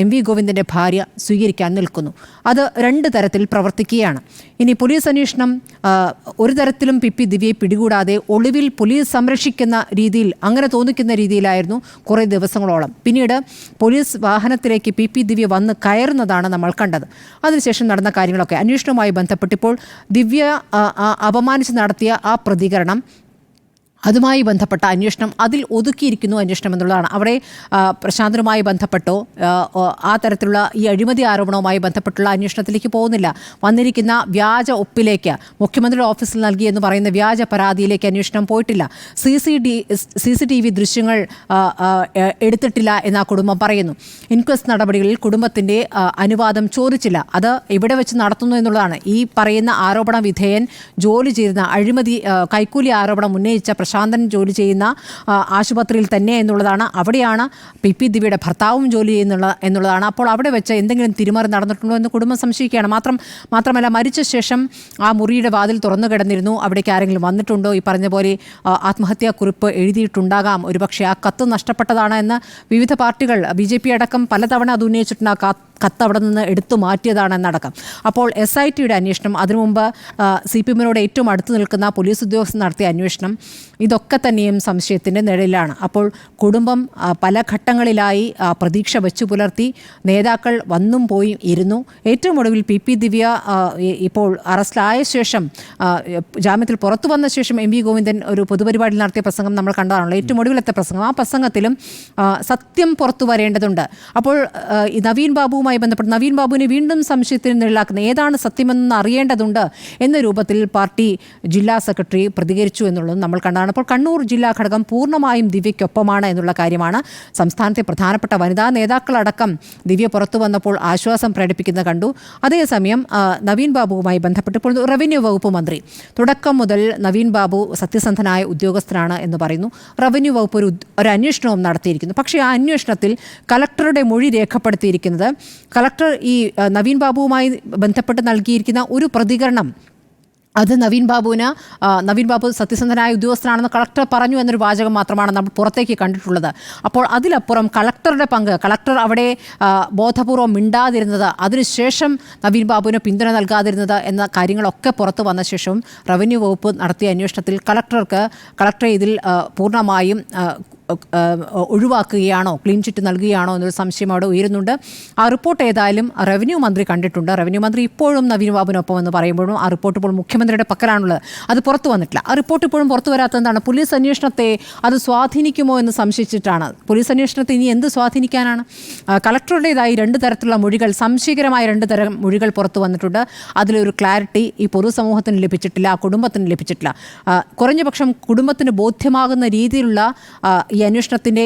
MV ഗോവിന്ദൻ്റെ ഭാര്യ സ്വീകരിക്കാൻ നിൽക്കുന്നു. അത് രണ്ട് തരത്തിൽ പ്രവർത്തിക്കുകയാണ്. ഇനി പോലീസ് അന്വേഷണം ഒരു തരത്തിലും PP ദിവ്യയെ പിടികൂടാതെ ഒളിവിൽ പോലീസ് സംരക്ഷിക്കുന്ന രീതിയിൽ, അങ്ങനെ തോന്നിക്കുന്ന രീതിയിലായിരുന്നു കുറേ ദിവസങ്ങളോളം. പിന്നീട് പോലീസ് വാഹനത്തിലേക്ക് PP ദിവ്യ വന്ന് കയറുന്നതാണ് നമ്മൾ കണ്ടത്. അതിനുശേഷം നടന്ന കാര്യങ്ങളൊക്കെ അന്വേഷണവുമായി ബന്ധപ്പെട്ടിപ്പോൾ ദിവ്യ അപമാനിച്ച് നടത്തിയ ആ പ്രതികരണം അതുമായി ബന്ധപ്പെട്ട അന്വേഷണം അതിൽ ഒതുക്കിയിരിക്കുന്നു അന്വേഷണം എന്നുള്ളതാണ്. അവിടെ പ്രശാന്തനുമായി ബന്ധപ്പെട്ടോ ആ തരത്തിലുള്ള ഈ അഴിമതി ആരോപണവുമായി ബന്ധപ്പെട്ടുള്ള അന്വേഷണത്തിലേക്ക് പോകുന്നില്ല. വന്നിരിക്കുന്ന വ്യാജ ഒപ്പിലേക്ക് മുഖ്യമന്ത്രിയുടെ ഓഫീസിൽ നൽകി എന്ന് പറയുന്ന വ്യാജ പരാതിയിലേക്ക് അന്വേഷണം പോയിട്ടില്ല. CCTV ദൃശ്യങ്ങൾ എടുത്തിട്ടില്ല എന്ന് ആ കുടുംബം പറയുന്നു. ഇൻക്വസ്റ്റ് നടപടികളിൽ കുടുംബത്തിൻ്റെ അനുവാദം ചോദിച്ചില്ല. അത് ഇവിടെ വെച്ച് നടത്തുന്നു എന്നുള്ളതാണ്. ഈ പറയുന്ന ആരോപണ വിധേയൻ ജോലി ചെയ്യുന്ന അഴിമതി കൈക്കൂലി ആരോപണം ഉന്നയിച്ച പ്രശാന്തൻ ജോലി ചെയ്യുന്ന ആശുപത്രിയിൽ തന്നെ എന്നുള്ളതാണ്. അവിടെയാണ് PP ദിവ്യയുടെ ഭർത്താവും ജോലി എന്നുള്ളതാണ്. അപ്പോൾ അവിടെ വെച്ച് എന്തെങ്കിലും തിരിമറി നടന്നിട്ടുണ്ടോ എന്ന് കുടുംബം സംശയിക്കുകയാണ്. മാത്രമല്ല മരിച്ച ശേഷം ആ മുറിയുടെ വാതിൽ തുറന്നു കിടന്നിരുന്നു. അവിടേക്ക് ആരെങ്കിലും വന്നിട്ടുണ്ടോ? ഈ പറഞ്ഞ പോലെ ആത്മഹത്യാക്കുറിപ്പ് എഴുതിയിട്ടുണ്ടാകാം. ഒരുപക്ഷെ ആ കത്ത് നഷ്ടപ്പെട്ടതാണ് എന്ന് വിവിധ പാർട്ടികൾ BJP അടക്കം പലതവണ അത് ഉന്നയിച്ചിട്ടുണ്ട്. ആ കത്ത് അവിടെ നിന്ന് എടുത്തു മാറ്റിയതാണെന്നടക്കം. അപ്പോൾ SITയുടെ അന്വേഷണം, അതിനു മുമ്പ് CPM-നോട് ഏറ്റവും അടുത്ത് നിൽക്കുന്ന പോലീസ് ഉദ്യോഗസ്ഥർ നടത്തിയ അന്വേഷണം, ഇതൊക്കെ തന്നെയും സംശയത്തിൻ്റെ നിഴലിലാണ്. അപ്പോൾ കുടുംബം പല ഘട്ടങ്ങളിലായി പ്രതീക്ഷ വെച്ചു പുലർത്തി. നേതാക്കൾ വന്നും പോയി ഇരുന്നു. ഏറ്റവും ഒടുവിൽ PP ദിവ്യ ഇപ്പോൾ അറസ്റ്റിലായ ശേഷം, ജാമ്യത്തിൽ പുറത്തു വന്ന ശേഷം MV ഗോവിന്ദൻ ഒരു പൊതുപരിപാടിയിൽ നടത്തിയ പ്രസംഗം നമ്മൾ കണ്ടതാണല്ലോ. ഏറ്റവും ഒടുവിലത്തെ പ്രസംഗം. ആ പ്രസംഗത്തിലും സത്യം പുറത്തു വരേണ്ടതുണ്ട്. അപ്പോൾ ഈ നവീൻ ബാബുവുമായി ബന്ധപ്പെട്ട് നവീൻ ബാബുവിനെ വീണ്ടും സംശയത്തിന് നിഴലാക്കുന്ന ഏതാണ് സത്യമെന്ന് അറിയേണ്ടതുണ്ട് എന്ന രൂപത്തിൽ പാർട്ടി ജില്ലാ സെക്രട്ടറി പ്രതികരിച്ചു എന്നുള്ളത് നമ്മൾ കണ്ടതാണ്. അപ്പോൾ കണ്ണൂർ ജില്ലാ ഘടകം പൂർണ്ണമായും ദിവ്യയ്ക്കൊപ്പമാണ് എന്നുള്ള കാര്യമാണ്. സംസ്ഥാനത്തെ പ്രധാനപ്പെട്ട വനിതാ നേതാക്കളടക്കം ദിവ്യ പുറത്തു വന്നപ്പോൾ ആശ്വാസം പ്രകടിപ്പിക്കുന്നത് കണ്ടു. അതേസമയം നവീൻ ബാബുവുമായി ബന്ധപ്പെട്ട് ഇപ്പോൾ റവന്യൂ വകുപ്പ് മന്ത്രി തുടക്കം മുതൽ നവീൻ ബാബു സത്യസന്ധനായ ഉദ്യോഗസ്ഥനാണ് എന്ന് പറയുന്നു. റവന്യൂ വകുപ്പ് ഒരു അന്വേഷണവും നടത്തിയിരിക്കുന്നു. പക്ഷേ ആ അന്വേഷണത്തിൽ കലക്ടറുടെ മൊഴി രേഖപ്പെടുത്തിയിരിക്കുന്നത്, കലക്ടർ ഈ നവീൻ ബാബുവുമായി ബന്ധപ്പെട്ട് നൽകിയിരിക്കുന്ന ഒരു പ്രതികരണം, അത് നവീൻ ബാബു സത്യസന്ധനായ ഉദ്യോഗസ്ഥനാണെന്ന് കളക്ടർ പറഞ്ഞു എന്നൊരു വാചകം മാത്രമാണ് നമ്മൾ പുറത്തേക്ക് കണ്ടിട്ടുള്ളത്. അപ്പോൾ അതിലപ്പുറം കളക്ടറുടെ പങ്ക്, കളക്ടർ അവിടെ ബോധപൂർവം മിണ്ടാതിരുന്നത്, അതിനുശേഷം നവീൻ ബാബുവിന് പിന്തുണ നൽകാതിരുന്നത് എന്ന കാര്യങ്ങളൊക്കെ പുറത്തു വന്ന ശേഷവും റവന്യൂ വകുപ്പ് നടത്തിയ അന്വേഷണത്തിൽ കളക്ടറെ ഇതിൽ പൂർണ്ണമായും ഒഴിവാക്കുകയാണോ, ക്ലീൻ ചിറ്റ് നൽകുകയാണോ എന്നൊരു സംശയം അവിടെ ഉയരുന്നുണ്ട്. ആ റിപ്പോർട്ട് ഏതായാലും റവന്യൂ മന്ത്രി കണ്ടിട്ടുണ്ട്. റവന്യൂ മന്ത്രി ഇപ്പോഴും നവീൻ ബാബുവിനൊപ്പം എന്ന് പറയുമ്പോഴും ആ റിപ്പോർട്ട് ഇപ്പോൾ മുഖ്യമന്ത്രിയുടെ പക്കലാണുള്ളത്. അത് പുറത്തു വന്നിട്ടില്ല. ആ റിപ്പോർട്ട് ഇപ്പോഴും പുറത്തു വരാത്തതെന്താണ്? പോലീസ് അന്വേഷണത്തെ അത് സ്വാധീനിക്കുമോ എന്ന് സംശയിച്ചിട്ടാണ്. പോലീസ് അന്വേഷണത്തെ ഇനി എന്ത് സ്വാധീനിക്കാനാണ്? കളക്ടറുടേതായി 2 തരത്തിലുള്ള മൊഴികൾ, സംശയകരമായ 2 തരം മൊഴികൾ പുറത്തു വന്നിട്ടുണ്ട്. അതിലൊരു ക്ലാരിറ്റി ഈ പൊതുസമൂഹത്തിന് ലഭിച്ചിട്ടില്ല, ആ കുടുംബത്തിന് ലഭിച്ചിട്ടില്ല. കുറഞ്ഞപക്ഷം കുടുംബത്തിന് ബോധ്യമാകുന്ന രീതിയിലുള്ള ഈ അന്വേഷണത്തിൻ്റെ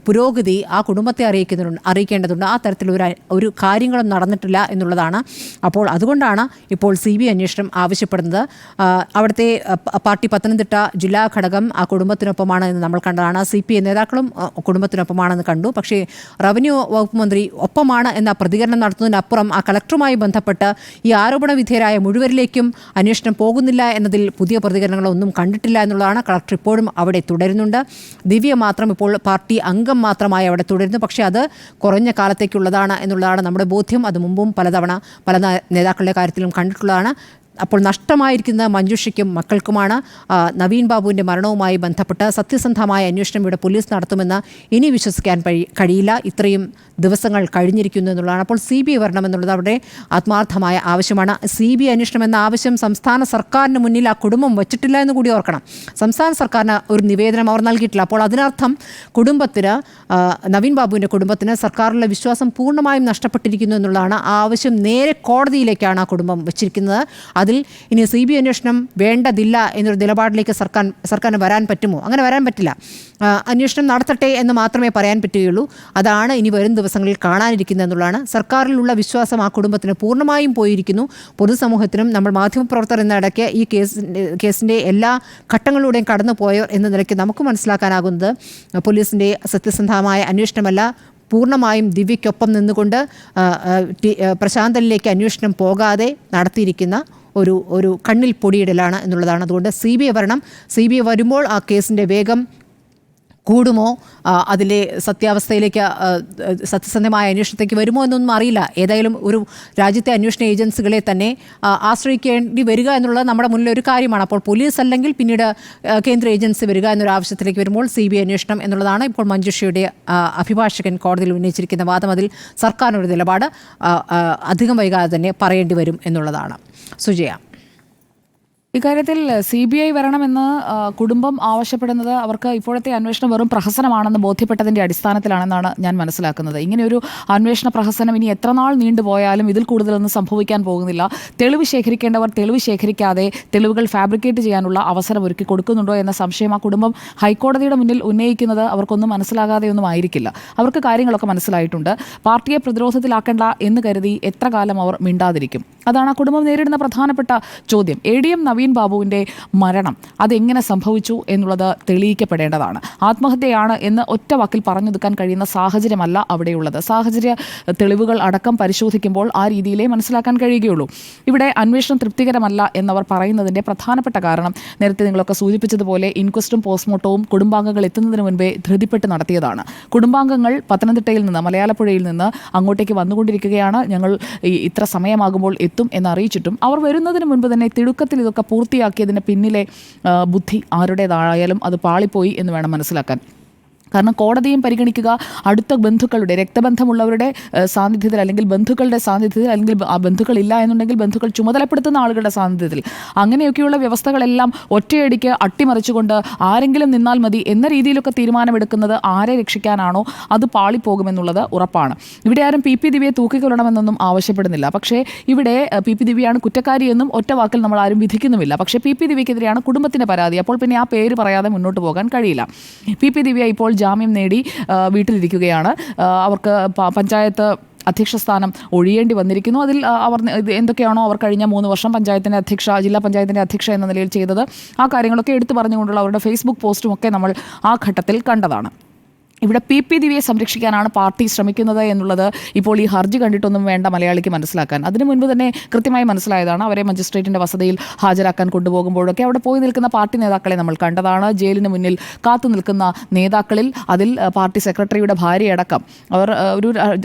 പുരോഗതി ആ കുടുംബത്തെ അറിയിക്കേണ്ടതുണ്ട്. ആ തരത്തിലൊരു കാര്യങ്ങളും നടന്നിട്ടില്ല എന്നുള്ളതാണ്. അപ്പോൾ അതുകൊണ്ടാണ് ഇപ്പോൾ CBI അന്വേഷണം ആവശ്യപ്പെടുന്നത്. അവിടുത്തെ പാർട്ടി പത്തനംതിട്ട ജില്ലാ ഘടകം ആ കുടുംബത്തിനൊപ്പമാണ് എന്ന് നമ്മൾ കണ്ടതാണ്. CPI നേതാക്കളും കുടുംബത്തിനൊപ്പമാണെന്ന് കണ്ടു. പക്ഷേ റവന്യൂ വകുപ്പ് മന്ത്രി ഒപ്പമാണ് എന്ന പ്രതികരണം നടത്തുന്നതിനപ്പുറം ആ കളക്ടറുമായി ബന്ധപ്പെട്ട് ഈ ആരോപണ വിധേയരായ മുഴുവരിലേക്കും അന്വേഷണം പോകുന്നില്ല എന്നതിൽ പുതിയ പ്രതികരണങ്ങളൊന്നും കണ്ടിട്ടില്ല എന്നുള്ളതാണ്. കളക്ടർ ഇപ്പോഴും അവിടെ തുടരുന്നുണ്ട്. ദിവ്യ മാത്രം ഇപ്പോൾ പാർട്ടി അംഗം മാത്രമായി അവിടെ തുടരുന്നു. പക്ഷേ അത് കുറഞ്ഞ കാലത്തേക്കുള്ളതാണ് എന്നുള്ളതാണ് നമ്മുടെ ബോധ്യം. അത് മുമ്പും പലതവണ പല നേതാക്കളുടെ കാര്യത്തിലും കണ്ടിട്ടുള്ളതാണ്. അപ്പോൾ നഷ്ടമായിരിക്കുന്ന മഞ്ജുഷയ്ക്കും മക്കൾക്കുമാണ്. നവീൻ ബാബുവിൻ്റെ മരണവുമായി ബന്ധപ്പെട്ട് സത്യസന്ധമായ അന്വേഷണം ഇവിടെ പോലീസ് നടത്തുമെന്ന് ഇനി വിശ്വസിക്കാൻ കഴിയില്ല. ഇത്രയും ദിവസങ്ങൾ കഴിഞ്ഞിരിക്കുന്നു എന്നുള്ളതാണ്. അപ്പോൾ CBI വരണമെന്നുള്ളത് അവിടെ ആത്മാർത്ഥമായ ആവശ്യമാണ്. CBI അന്വേഷണം എന്ന ആവശ്യം സംസ്ഥാന സർക്കാരിന് മുന്നിൽ ആ കുടുംബം വച്ചിട്ടില്ല എന്ന് കൂടി ഓർക്കണം. സംസ്ഥാന സർക്കാരിന് ഒരു നിവേദനം അവർ നൽകിയിട്ടില്ല. അപ്പോൾ അതിനർത്ഥം കുടുംബത്തിന്, നവീൻ ബാബുവിൻ്റെ കുടുംബത്തിന് സർക്കാരിലെ വിശ്വാസം പൂർണ്ണമായും നഷ്ടപ്പെട്ടിരിക്കുന്നു എന്നുള്ളതാണ്. ആ ആവശ്യം നേരെ കോടതിയിലേക്കാണ് ആ കുടുംബം വച്ചിരിക്കുന്നത്. അതിൽ ഇനി CBI അന്വേഷണം വേണ്ടതില്ല എന്നൊരു നിലപാടിലേക്ക് സർക്കാരിന് വരാൻ പറ്റുമോ? അങ്ങനെ വരാൻ പറ്റില്ല. അന്വേഷണം നടത്തട്ടെ എന്ന് മാത്രമേ പറയാൻ പറ്റുകയുള്ളൂ. അതാണ് ഇനി വരും ദിവസങ്ങളിൽ കാണാനിരിക്കുന്നത് എന്നുള്ളതാണ്. സർക്കാരിലുള്ള വിശ്വാസം ആ കുടുംബത്തിന് പൂർണ്ണമായും പോയിരിക്കുന്നു. പൊതുസമൂഹത്തിനും നമ്മൾ മാധ്യമപ്രവർത്തകർ എന്ന ഇടയ്ക്ക് ഈ കേസിൻ്റെ എല്ലാ ഘട്ടങ്ങളിലൂടെയും കടന്നു പോയവർ എന്ന നിലയ്ക്ക് നമുക്ക് മനസ്സിലാക്കാനാകുന്നത് പോലീസിൻ്റെ സത്യസന്ധമായ അന്വേഷണമല്ല, പൂർണ്ണമായും ദിവ്യയ്ക്കൊപ്പം നിന്നുകൊണ്ട് പ്രശാന്തനിലേക്ക് അന്വേഷണം പോകാതെ നടത്തിയിരിക്കുന്ന ഒരു കണ്ണിൽ പൊടിയിടലാണ് എന്നുള്ളതാണ്. അതുകൊണ്ട് CBI വരണം. CBI വരുമ്പോൾ ആ കേസിൻ്റെ വേഗം കൂടുമോ, അതിലെ സത്യാവസ്ഥയിലേക്ക്, സത്യസന്ധമായ അന്വേഷണത്തേക്ക് വരുമോ എന്നൊന്നും അറിയില്ല. ഏതായാലും ഒരു രാജ്യത്തെ അന്വേഷണ ഏജൻസികളെ തന്നെ ആശ്രയിക്കേണ്ടി വരിക എന്നുള്ളത് നമ്മുടെ മുന്നിൽ ഒരു കാര്യമാണ്. അപ്പോൾ പോലീസ് അല്ലെങ്കിൽ പിന്നീട് കേന്ദ്ര ഏജൻസി വരിക എന്നൊരു ആവശ്യത്തിലേക്ക് വരുമ്പോൾ CBI അന്വേഷണം എന്നുള്ളതാണ് ഇപ്പോൾ മഞ്ജുഷയുടെ അഭിഭാഷകൻ കോടതിയിൽ ഉന്നയിച്ചിരിക്കുന്ന വാദം. അതിൽ സർക്കാരിനൊരു നിലപാട് അധികം വൈകാതെ തന്നെ പറയേണ്ടി വരും എന്നുള്ളതാണ്. സുജയ,
ഇക്കാര്യത്തിൽ CBI വരണമെന്ന് കുടുംബം ആവശ്യപ്പെടുന്നത് അവർക്ക് ഇപ്പോഴത്തെ അന്വേഷണം വെറും പ്രഹസനമാണെന്ന് ബോധ്യപ്പെട്ടതിൻ്റെ അടിസ്ഥാനത്തിലാണെന്നാണ് ഞാൻ മനസ്സിലാക്കുന്നത്. ഇങ്ങനെയൊരു അന്വേഷണ പ്രഹസനം ഇനി എത്ര നാൾ നീണ്ടുപോയാലും ഇതിൽ കൂടുതലൊന്നും സംഭവിക്കാൻ പോകുന്നില്ല. തെളിവ് ശേഖരിക്കേണ്ടവർ തെളിവ് ശേഖരിക്കാതെ തെളിവുകൾ ഫാബ്രിക്കേറ്റ് ചെയ്യാനുള്ള അവസരം ഒരുക്കി കൊടുക്കുന്നുണ്ടോ എന്ന സംശയം ആ കുടുംബം ഹൈക്കോടതിയുടെ മുന്നിൽ ഉന്നയിക്കുന്നത് അവർക്കൊന്നും മനസ്സിലാകാതെയൊന്നും ആയിരിക്കില്ല. അവർക്ക് കാര്യങ്ങളൊക്കെ മനസ്സിലായിട്ടുണ്ട്. പാർട്ടിയെ പ്രതിരോധത്തിലാക്കേണ്ട എന്ന് കരുതി എത്ര കാലം അവർ മിണ്ടാതിരിക്കും? അതാണ് ആ കുടുംബം നേരിടുന്ന പ്രധാനപ്പെട്ട ചോദ്യം. ADM നവീൻ ബാബുവിൻ്റെ മരണം അതെങ്ങനെ സംഭവിച്ചു എന്നുള്ളത് തെളിയിക്കപ്പെടേണ്ടതാണ്. ആത്മഹത്യയാണ് എന്ന് ഒറ്റ വാക്കിൽ പറഞ്ഞൊതുക്കാൻ കഴിയുന്ന സാഹചര്യമല്ല അവിടെയുള്ളത്. സാഹചര്യ തെളിവുകൾ അടക്കം പരിശോധിക്കുമ്പോൾ ആ രീതിയിലേ മനസ്സിലാക്കാൻ കഴിയുകയുള്ളൂ. ഇവിടെ അന്വേഷണം തൃപ്തികരമല്ല എന്നവർ പറയുന്നതിൻ്റെ പ്രധാനപ്പെട്ട കാരണം നേരത്തെ നിങ്ങളൊക്കെ സൂചിപ്പിച്ചതുപോലെ ഇൻക്വസ്റ്റും പോസ്റ്റ്മോർട്ടവും കുടുംബാംഗങ്ങൾ എത്തുന്നതിന് മുൻപേ ധൃതിപ്പെട്ട് നടത്തിയതാണ്. കുടുംബാംഗങ്ങൾ പത്തനംതിട്ടയിൽ നിന്ന് മലയാളപ്പുഴയിൽ നിന്ന് അങ്ങോട്ടേക്ക് വന്നുകൊണ്ടിരിക്കുകയാണ്. ഞങ്ങൾ ഇത്ര സമയമാകുമ്പോൾ എത്തും എന്നറിയിച്ചിട്ടും അവർ വരുന്നതിന് മുൻപ് തന്നെ തിടുക്കത്തിൽ ഇതൊക്കെ പൂർത്തിയാക്കിയതിന് പിന്നിലെ ബുദ്ധി ആരുടേതായാലും അത് പാളിപ്പോയി എന്ന് വേണം മനസ്സിലാക്കാൻ. കാരണം കോടതിയും പരിഗണിക്കുക അടുത്ത ബന്ധുക്കളുടെ രക്തബന്ധമുള്ളവരുടെ സാന്നിധ്യത്തിൽ അല്ലെങ്കിൽ ബന്ധുക്കളുടെ സാന്നിധ്യത്തിൽ അല്ലെങ്കിൽ ആ ബന്ധുക്കളില്ല എന്നുണ്ടെങ്കിൽ ബന്ധുക്കൾ ചുമതലപ്പെടുത്തുന്ന ആളുകളുടെ സാന്നിധ്യത്തിൽ അങ്ങനെയൊക്കെയുള്ള വ്യവസ്ഥകളെല്ലാം ഒറ്റയടിക്ക് അട്ടിമറിച്ചുകൊണ്ട് ആരെങ്കിലും നിന്നാൽ മതി എന്ന രീതിയിലൊക്കെ തീരുമാനമെടുക്കുന്നത് ആരെ രക്ഷിക്കാനാണോ അത് പാളിപ്പോകുമെന്നുള്ളത് ഉറപ്പാണ്. ഇവിടെ ആരും PP ദിവ്യയെ തൂക്കിക്കൊല്ലണമെന്നൊന്നും ആവശ്യപ്പെടുന്നില്ല. പക്ഷേ ഇവിടെ PP ദിവ്യയാണ് കുറ്റക്കാരിയെന്നും ഒറ്റ വാക്കിൽ നമ്മൾ ആരും വിധിക്കുന്നുമില്ല. പക്ഷേ PP ദിവ്യക്കെതിരെയാണ് കുടുംബത്തിൻ്റെ പരാതി. അപ്പോൾ പിന്നെ ആ പേര് പറയാതെ മുന്നോട്ട് പോകാൻ കഴിയില്ല. PP ദിവ്യ ഇപ്പോൾ ജാമ്യം നേടി വീട്ടിലിരിക്കുകയാണ്. അവർക്ക് പഞ്ചായത്ത് അധ്യക്ഷ സ്ഥാനം ഒഴിയേണ്ടി വന്നിരിക്കുന്നു. അതിൽ അവർ എന്തൊക്കെയാണോ അവർ കഴിഞ്ഞ 3 വർഷം പഞ്ചായത്തിൻ്റെ അധ്യക്ഷ, ജില്ലാ പഞ്ചായത്തിൻ്റെ അധ്യക്ഷ എന്ന നിലയിൽ ചെയ്തത്, ആ കാര്യങ്ങളൊക്കെ എടുത്തു പറഞ്ഞുകൊണ്ടുള്ള അവരുടെ ഫേസ്ബുക്ക് പോസ്റ്റുമൊക്കെ നമ്മൾ ആ ഘട്ടത്തിൽ കണ്ടതാണ്. ഇവിടെ PP ദിവ്യയെ സംരക്ഷിക്കാനാണ് പാർട്ടി ശ്രമിക്കുന്നത് എന്നുള്ളത് ഇപ്പോൾ ഈ ഹർജി കണ്ടിട്ടൊന്നും വേണ്ട മലയാളിക്ക് മനസ്സിലാക്കാൻ. അതിനു മുൻപ് തന്നെ കൃത്യമായി മനസ്സിലായതാണ്. അവരെ മജിസ്ട്രേറ്റിൻ്റെ വസതിയിൽ ഹാജരാക്കാൻ കൊണ്ടുപോകുമ്പോഴൊക്കെ അവിടെ പോയി നിൽക്കുന്ന പാർട്ടി നേതാക്കളെ നമ്മൾ കണ്ടതാണ്. ജയിലിന് മുന്നിൽ കാത്തു നിൽക്കുന്ന നേതാക്കളിൽ അതിൽ പാർട്ടി സെക്രട്ടറിയുടെ ഭാര്യയടക്കം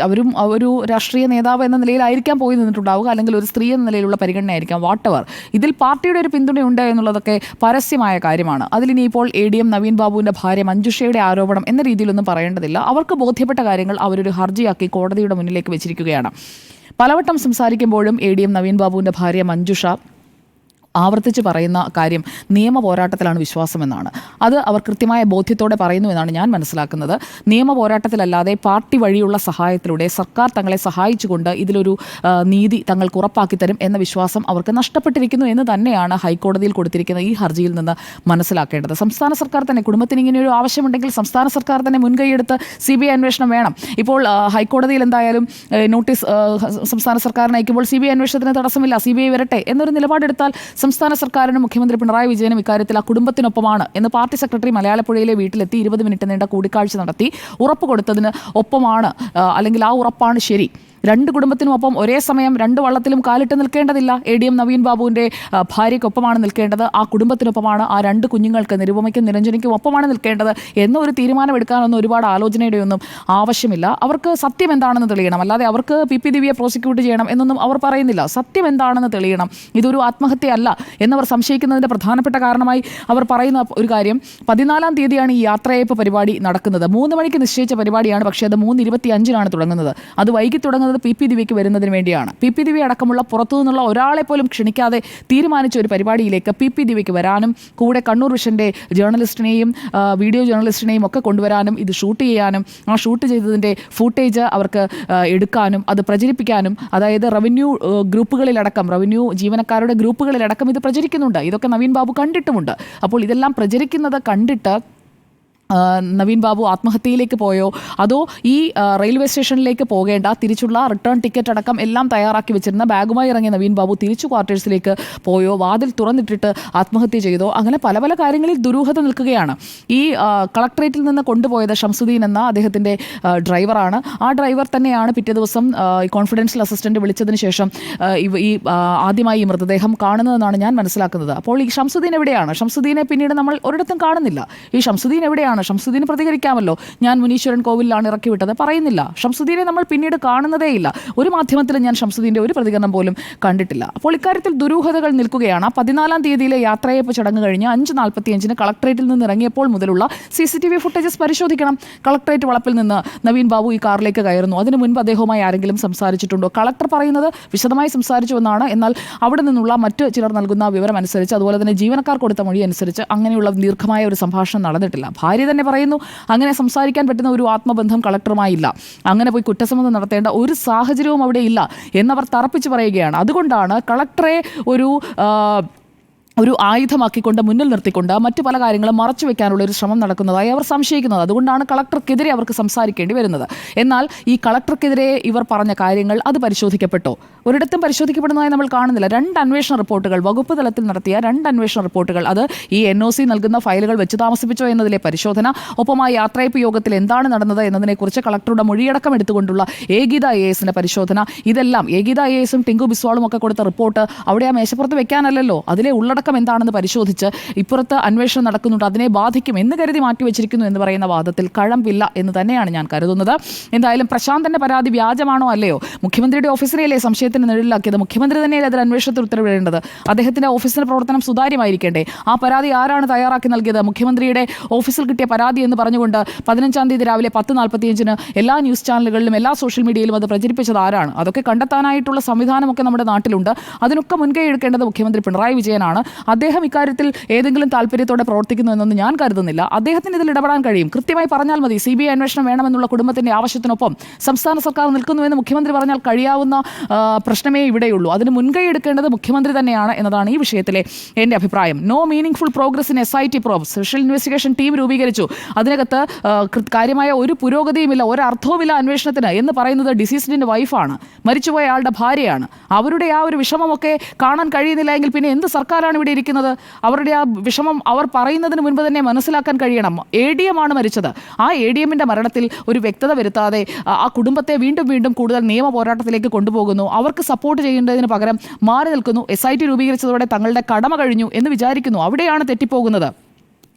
അവരും ഒരു രാഷ്ട്രീയ നേതാവ് എന്ന നിലയിലായിരിക്കാം പോയി നിന്നിട്ടുണ്ടാവുക, അല്ലെങ്കിൽ ഒരു സ്ത്രീ എന്ന നിലയിലുള്ള പരിഗണനയായിരിക്കാം, വാട്ടവർ. ഇതിൽ പാർട്ടിയുടെ ഒരു പിന്തുണയുണ്ട് എന്നുള്ളതൊക്കെ പരസ്യമായ കാര്യമാണ്. അതിലിനിയിപ്പോൾ ADM നവീൻ ബാബുവിൻ്റെ ഭാര്യ മഞ്ജുഷയുടെ ആരോപണം എന്ന രീതിയിലൊന്നും പറയേണ്ടതില്ല. അവർക്ക് ബോധ്യപ്പെട്ട കാര്യങ്ങൾ അവരൊരു ഹർജിയാക്കി കോടതിയുടെ മുന്നിലേക്ക് വെച്ചിരിക്കുകയാണ്. പലവട്ടം സംസാരിക്കുമ്പോഴും ADM നവീൻ ബാബുവിൻ്റെ ഭാര്യ മഞ്ജുഷ ആവർത്തിച്ച് പറയുന്ന കാര്യം നിയമ പോരാട്ടത്തിലാണ് വിശ്വാസമെന്നാണ്. അത് അവർ കൃത്യമായ ബോധ്യത്തോടെ പറയുന്നു എന്നാണ് ഞാൻ മനസ്സിലാക്കുന്നത്. നിയമ പോരാട്ടത്തിലല്ലാതെ പാർട്ടി വഴിയുള്ള സഹായത്തിലൂടെ സർക്കാർ തങ്ങളെ സഹായിച്ചുകൊണ്ട് ഇതിലൊരു നീതി തങ്ങൾക്ക് ഉറപ്പാക്കി തരും എന്ന വിശ്വാസം അവർക്ക് നഷ്ടപ്പെട്ടിരിക്കുന്നു എന്ന് തന്നെയാണ് ഹൈക്കോടതിയിൽ കൊടുത്തിരിക്കുന്ന ഈ ഹർജിയിൽ നിന്ന് മനസ്സിലാക്കേണ്ടത്. സംസ്ഥാന സർക്കാർ തന്നെ, കുടുംബത്തിന് ഇങ്ങനെയൊരു ആവശ്യമുണ്ടെങ്കിൽ സംസ്ഥാന സർക്കാർ തന്നെ മുൻകൈയെടുത്ത് CBI അന്വേഷണം വേണം. ഇപ്പോൾ ഹൈക്കോടതിയിൽ എന്തായാലും നോട്ടീസ് സംസ്ഥാന സർക്കാരിന് അയക്കുമ്പോൾ CBI അന്വേഷണത്തിന് തടസ്സമില്ല, CBI വരട്ടെ എന്നൊരു നിലപാടെടുത്താൽ സംസ്ഥാന സർക്കാരിനും മുഖ്യമന്ത്രി പിണറായി വിജയനും ഇക്കാര്യത്തിൽ ആ കുടുംബത്തിനൊപ്പമാണ് എന്ന് പാർട്ടി സെക്രട്ടറി മലയാളപ്പുഴയിലെ വീട്ടിലെത്തി 20 മിനിറ്റ് നീണ്ട കൂടിക്കാഴ്ച നടത്തി ഉറപ്പ് കൊടുത്തതിന് ഒപ്പമാണ്, അല്ലെങ്കിൽ ആ ഉറപ്പാണ് ശരി. രണ്ട് കുടുംബത്തിനുമൊപ്പം ഒരേ സമയം രണ്ട് വള്ളത്തിലും കാലിട്ട് നിൽക്കേണ്ടതില്ല. ADM നവീൻ ബാബുവിൻ്റെ ഭാര്യയ്ക്കൊപ്പമാണ് നിൽക്കേണ്ടത്, ആ കുടുംബത്തിനൊപ്പമാണ്, ആ രണ്ട് കുഞ്ഞുങ്ങൾക്ക് നിരുപമയ്ക്കും നിരഞ്ജനയ്ക്കും ഒപ്പമാണ് നിൽക്കേണ്ടത് എന്നൊരു തീരുമാനമെടുക്കാനൊന്നും ഒരുപാട് ആലോചനയുടെയൊന്നും ആവശ്യമില്ല. അവർക്ക് സത്യം എന്താണെന്ന് തെളിയണം. അല്ലാതെ അവർക്ക് PP ദിവ്യയെ പ്രോസിക്യൂട്ട് ചെയ്യണം എന്നൊന്നും അവർ പറയുന്നില്ല. സത്യം എന്താണെന്ന് തെളിയണം. ഇതൊരു ആത്മഹത്യയല്ല എന്നവർ സംശയിക്കുന്നതിൻ്റെ പ്രധാനപ്പെട്ട കാരണമായി അവർ പറയുന്ന ഒരു കാര്യം, 14-ാം തീയതിയാണ് ഈ യാത്രയയപ്പ് പരിപാടി നടക്കുന്നത്. 3 മണിക്ക് നിശ്ചയിച്ച പരിപാടിയാണ്, പക്ഷേ അത് 3:25-നാണ് തുടങ്ങുന്നത്. അത് വൈകി തുടങ്ങുന്നത് PP ദിവ്യയ്ക്ക് വരുന്നതിന് വേണ്ടിയാണ്. PP ദിവ്യ അടക്കമുള്ള പുറത്തു നിന്നുള്ള ഒരാളെ പോലും ക്ഷണിക്കാതെ തീരുമാനിച്ച ഒരു പരിപാടിയിലേക്ക് PP ദിവ്യയ്ക്ക് വരാനും കൂടെ കണ്ണൂർ വിഷൻ്റെ ജേർണലിസ്റ്റിനെയും വീഡിയോ ജേർണലിസ്റ്റിനെയും ഒക്കെ കൊണ്ടുവരാനും ഇത് ഷൂട്ട് ചെയ്യാനും ആ ഷൂട്ട് ചെയ്തതിൻ്റെ ഫൂട്ടേജ് അവർക്ക് എടുക്കാനും അത് പ്രചരിപ്പിക്കാനും, അതായത് റവന്യൂ ഗ്രൂപ്പുകളിലടക്കം, റവന്യൂ ജീവനക്കാരുടെ ഗ്രൂപ്പുകളിലടക്കം ഇത് പ്രചരിക്കുന്നുണ്ട്. ഇതൊക്കെ നവീൻ ബാബു കണ്ടിട്ടുമുണ്ട്. അപ്പോൾ ഇതെല്ലാം പ്രചരിക്കുന്നത് കണ്ടിട്ട് നവീൻ ബാബു ആത്മഹത്യയിലേക്ക് പോയോ, അതോ ഈ റെയിൽവേ സ്റ്റേഷനിലേക്ക് പോകേണ്ട തിരിച്ചുള്ള റിട്ടേൺ ടിക്കറ്റ് അടക്കം എല്ലാം തയ്യാറാക്കി വെച്ചിരുന്ന ബാഗുമായി ഇറങ്ങിയ നവീൻ ബാബു തിരിച്ചു ക്വാർട്ടേഴ്സിലേക്ക് പോയോ, വാതിൽ തുറന്നിട്ടിട്ട് ആത്മഹത്യ ചെയ്തോ, അങ്ങനെ പല പല കാര്യങ്ങളിൽ ദുരൂഹത നിൽക്കുകയാണ്. ഈ കളക്ടറേറ്റിൽ നിന്ന് കൊണ്ടുപോയത് ഷംസുദ്ദീൻ എന്ന അദ്ദേഹത്തിൻ്റെ ഡ്രൈവറാണ്. ആ ഡ്രൈവർ തന്നെയാണ് പിറ്റേ ദിവസം കോൺഫിഡൻഷ്യൽ അസിസ്റ്റൻ്റ് വിളിച്ചതിന് ശേഷം ഈ ആദ്യമായി ഈ മൃതദേഹം കാണുന്നതെന്നാണ് ഞാൻ മനസ്സിലാക്കുന്നത്. അപ്പോൾ ഈ ഷംസുദ്ദീൻ എവിടെയാണ്? ഷംസുദ്ദീനെ പിന്നീട് നമ്മൾ ഒരിടത്തും കാണുന്നില്ല. ഈ ഷംസുദ്ദീൻ എവിടെയാണ്? ഷംസുദ്ദീന് പ്രതികരിക്കാമല്ലോ. ഞാൻ മുനീശ്വരൻ കോവിലാണ് ഇറക്കി വിട്ടത് പറയുന്നില്ല. ഷംസുദ്ദീനെ നമ്മൾ പിന്നീട് കാണുന്നതേയില്ല. ഒരു മാധ്യമത്തിലും ഞാൻ ഷംസുദ്ദീൻ്റെ ഒരു പ്രതികരണം പോലും കണ്ടിട്ടില്ല. അപ്പോൾ ഇക്കാര്യത്തിൽ ദുരൂഹതകൾ നിൽക്കുകയാണ്. 14-ാം തീയതിയിലെ യാത്രയയപ്പ് ചടങ്ങ് കഴിഞ്ഞ് 5:45 കളക്ടറേറ്റിൽ നിന്ന് ഇറങ്ങിയപ്പോൾ മുതലുള്ള CCTV ഫുട്ടേജസ് പരിശോധിക്കണം. കളക്ടറേറ്റ് വളപ്പിൽ നിന്ന് നവീൻ ബാബു ഈ കാറിലേക്ക് കയറുന്നു. അതിനു മുൻപ് അദ്ദേഹവുമായി ആരെങ്കിലും സംസാരിച്ചിട്ടുണ്ടോ? കളക്ടർ പറയുന്നത് വിശദമായി സംസാരിച്ചുവെന്നാണ്. എന്നാൽ അവിടെ നിന്നുള്ള മറ്റ് ചിലർ നൽകുന്ന വിവരം അനുസരിച്ച്, അതുപോലെ തന്നെ ജീവനക്കാർ കൊടുത്ത മൊഴി അനുസരിച്ച് അങ്ങനെയുള്ള ദീർഘമായ ഒരു സംഭാഷണം നടന്നിട്ടില്ല. ഭാര്യ തന്നെ പറയുന്നു അങ്ങനെ സംസാരിക്കാൻ പറ്റുന്ന ഒരു ആത്മബന്ധം കളക്ടറുമായില്ല, അങ്ങനെ പോയി കുറ്റസമ്മതം നടത്തേണ്ട ഒരു സാഹചര്യവും അവിടെ ഇല്ല എന്നവർ തറപ്പിച്ച് പറയുകയാണ്. അതുകൊണ്ടാണ് കളക്ടറെ ഒരു ആയുധമാക്കിക്കൊണ്ട് മുന്നിൽ നിർത്തിക്കൊണ്ട് മറ്റു പല കാര്യങ്ങളും മറച്ചു വെക്കാനുള്ള ഒരു ശ്രമം നടക്കുന്നതായി അവർ സംശയിക്കുന്നത്. അതുകൊണ്ടാണ് കളക്ടർക്കെതിരെ അവർക്ക് സംസാരിക്കേണ്ടി വരുന്നത്. എന്നാൽ ഈ കളക്ടർക്കെതിരെ ഇവർ പറഞ്ഞ കാര്യങ്ങൾ അത് പരിശോധിക്കപ്പെട്ടോ? ഒരിടത്തും പരിശോധിക്കപ്പെടുന്നതായി നമ്മൾ കാണുന്നില്ല. 2 അന്വേഷണ റിപ്പോർട്ടുകൾ, വകുപ്പ് തലത്തിൽ നടത്തിയ 2 അന്വേഷണ റിപ്പോർട്ടുകൾ, അത് ഈ NOC നൽകുന്ന ഫയലുകൾ വെച്ച് താമസിപ്പിച്ചോ എന്നതിലെ പരിശോധന, ഒപ്പം ആ യാത്രയപ്പ് യോഗത്തിൽ എന്താണ് നടന്നത് എന്നതിനെക്കുറിച്ച് കളക്ടറുടെ മൊഴിയടക്കം എടുത്തുകൊണ്ടുള്ള ഏകീത IAS പരിശോധന, ഇതെല്ലാം ഏകീത IAS ടിങ്കു ബിസ്വാളും ഒക്കെ കൊടുത്ത റിപ്പോർട്ട് അവിടെ ആ മേശപ്പുറത്ത് വെക്കാനല്ലല്ലോ, അതിലെ ഉള്ളടക്കം എന്താണെന്ന് പരിശോധിച്ച് ഇപ്പുറത്ത് അന്വേഷണം നടക്കുന്നുണ്ട്, അതിനെ ബാധിക്കും എന്ന് കരുതി മാറ്റിവെച്ചിരിക്കുന്നു എന്ന് പറയുന്ന വാദത്തിൽ കഴമ്പില്ല എന്ന് തന്നെയാണ് ഞാൻ കരുതുന്നത്. എന്തായാലും പ്രശാന്തന്റെ പരാതി വ്യാജമാണോ അല്ലയോ? മുഖ്യമന്ത്രിയുടെ ഓഫീസിനെയല്ലേ സംശയത്തിന് നിഴലിലാക്കിയത്? മുഖ്യമന്ത്രി തന്നെയല്ലേ അതിൽ അന്വേഷണത്തിൽ ഉത്തരവിടേണ്ടത്? അദ്ദേഹത്തിന്റെ ഓഫീസിന്റെ പ്രവർത്തനം സുതാര്യമായിരിക്കേണ്ടേ? ആ പരാതി ആരാണ് തയ്യാറാക്കി നൽകിയത്? മുഖ്യമന്ത്രിയുടെ ഓഫീസിൽ കിട്ടിയ പരാതി എന്ന് പറഞ്ഞുകൊണ്ട് 15-ാം തീയതി രാവിലെ 10:45 എല്ലാ ന്യൂസ് ചാനലുകളിലും എല്ലാ സോഷ്യൽ മീഡിയയിലും അത് പ്രചരിപ്പിച്ചത് ആരാണ്? അതൊക്കെ കണ്ടെത്താനായിട്ടുള്ള സംവിധാനമൊക്കെ നമ്മുടെ നാട്ടിലുണ്ട്. അതിനൊക്കെ മുൻകൈ എടുക്കേണ്ടത് മുഖ്യമന്ത്രി പിണറായി വിജയനാണ്. അദ്ദേഹം ഇക്കാര്യത്തിൽ ഏതെങ്കിലും താല്പര്യത്തോടെ പ്രവർത്തിക്കുന്നു എന്നൊന്നും ഞാൻ കരുതുന്നില്ല. അദ്ദേഹത്തിന് ഇതിൽ ഇടപെടാൻ കഴിയും. കൃത്യമായി പറഞ്ഞാൽ മതി, CBI അന്വേഷണം വേണമെന്നുള്ള കുടുംബത്തിന്റെ ആവശ്യത്തിനൊപ്പം സംസ്ഥാന സർക്കാർ നിൽക്കുന്നുവെന്ന് മുഖ്യമന്ത്രി പറഞ്ഞാൽ കഴിയാവുന്ന പ്രശ്നമേ ഇവിടെയുള്ളൂ. അതിന് മുൻകൈ എടുക്കേണ്ടത് മുഖ്യമന്ത്രി തന്നെയാണ് എന്നതാണ് ഈ വിഷയത്തിലെ എൻ്റെ അഭിപ്രായം. No meaning progress in SIT probe. Special investigation team രൂപീകരിച്ചു, അതിനകത്ത് കാര്യമായ ഒരു പുരോഗതിയുമില്ല, ഒരർത്ഥവുമില്ല അന്വേഷണത്തിന് എന്ന് പറയുന്നത് ഡിസീസ്ഡിൻ്റെ വൈഫാണ്, മരിച്ചുപോയ ആളുടെ ഭാര്യയാണ്. അവരുടെ ആ ഒരു വിഷമമൊക്കെ കാണാൻ കഴിയുന്നില്ല എങ്കിൽ പിന്നെ എന്ത് സർക്കാരാണ് ഇവിടെ ഇരിക്കുന്നത്? അവരുടെ ആ വിഷമം അവർ പറയുന്നതിന് മുൻപ് തന്നെ മനസ്സിലാക്കാൻ കഴിയണം. ADM ആണ് മരിച്ചത്. ആ ADMന്റെ മരണത്തിൽ ഒരു വ്യക്തത വരുത്താതെ ആ കുടുംബത്തെ വീണ്ടും വീണ്ടും കൂടുതൽ നിയമ പോരാട്ടത്തിലേക്ക് കൊണ്ടുപോകുന്നു. അവർക്ക് സപ്പോർട്ട് ചെയ്യേണ്ടതിന് പകരം മാറി നിൽക്കുന്നു. SIT രൂപീകരിച്ചതോടെ തങ്ങളുടെ കടമ കഴിഞ്ഞു എന്ന് വിചാരിക്കുന്നു. അവിടെയാണ് തെറ്റിപ്പോകുന്നത്.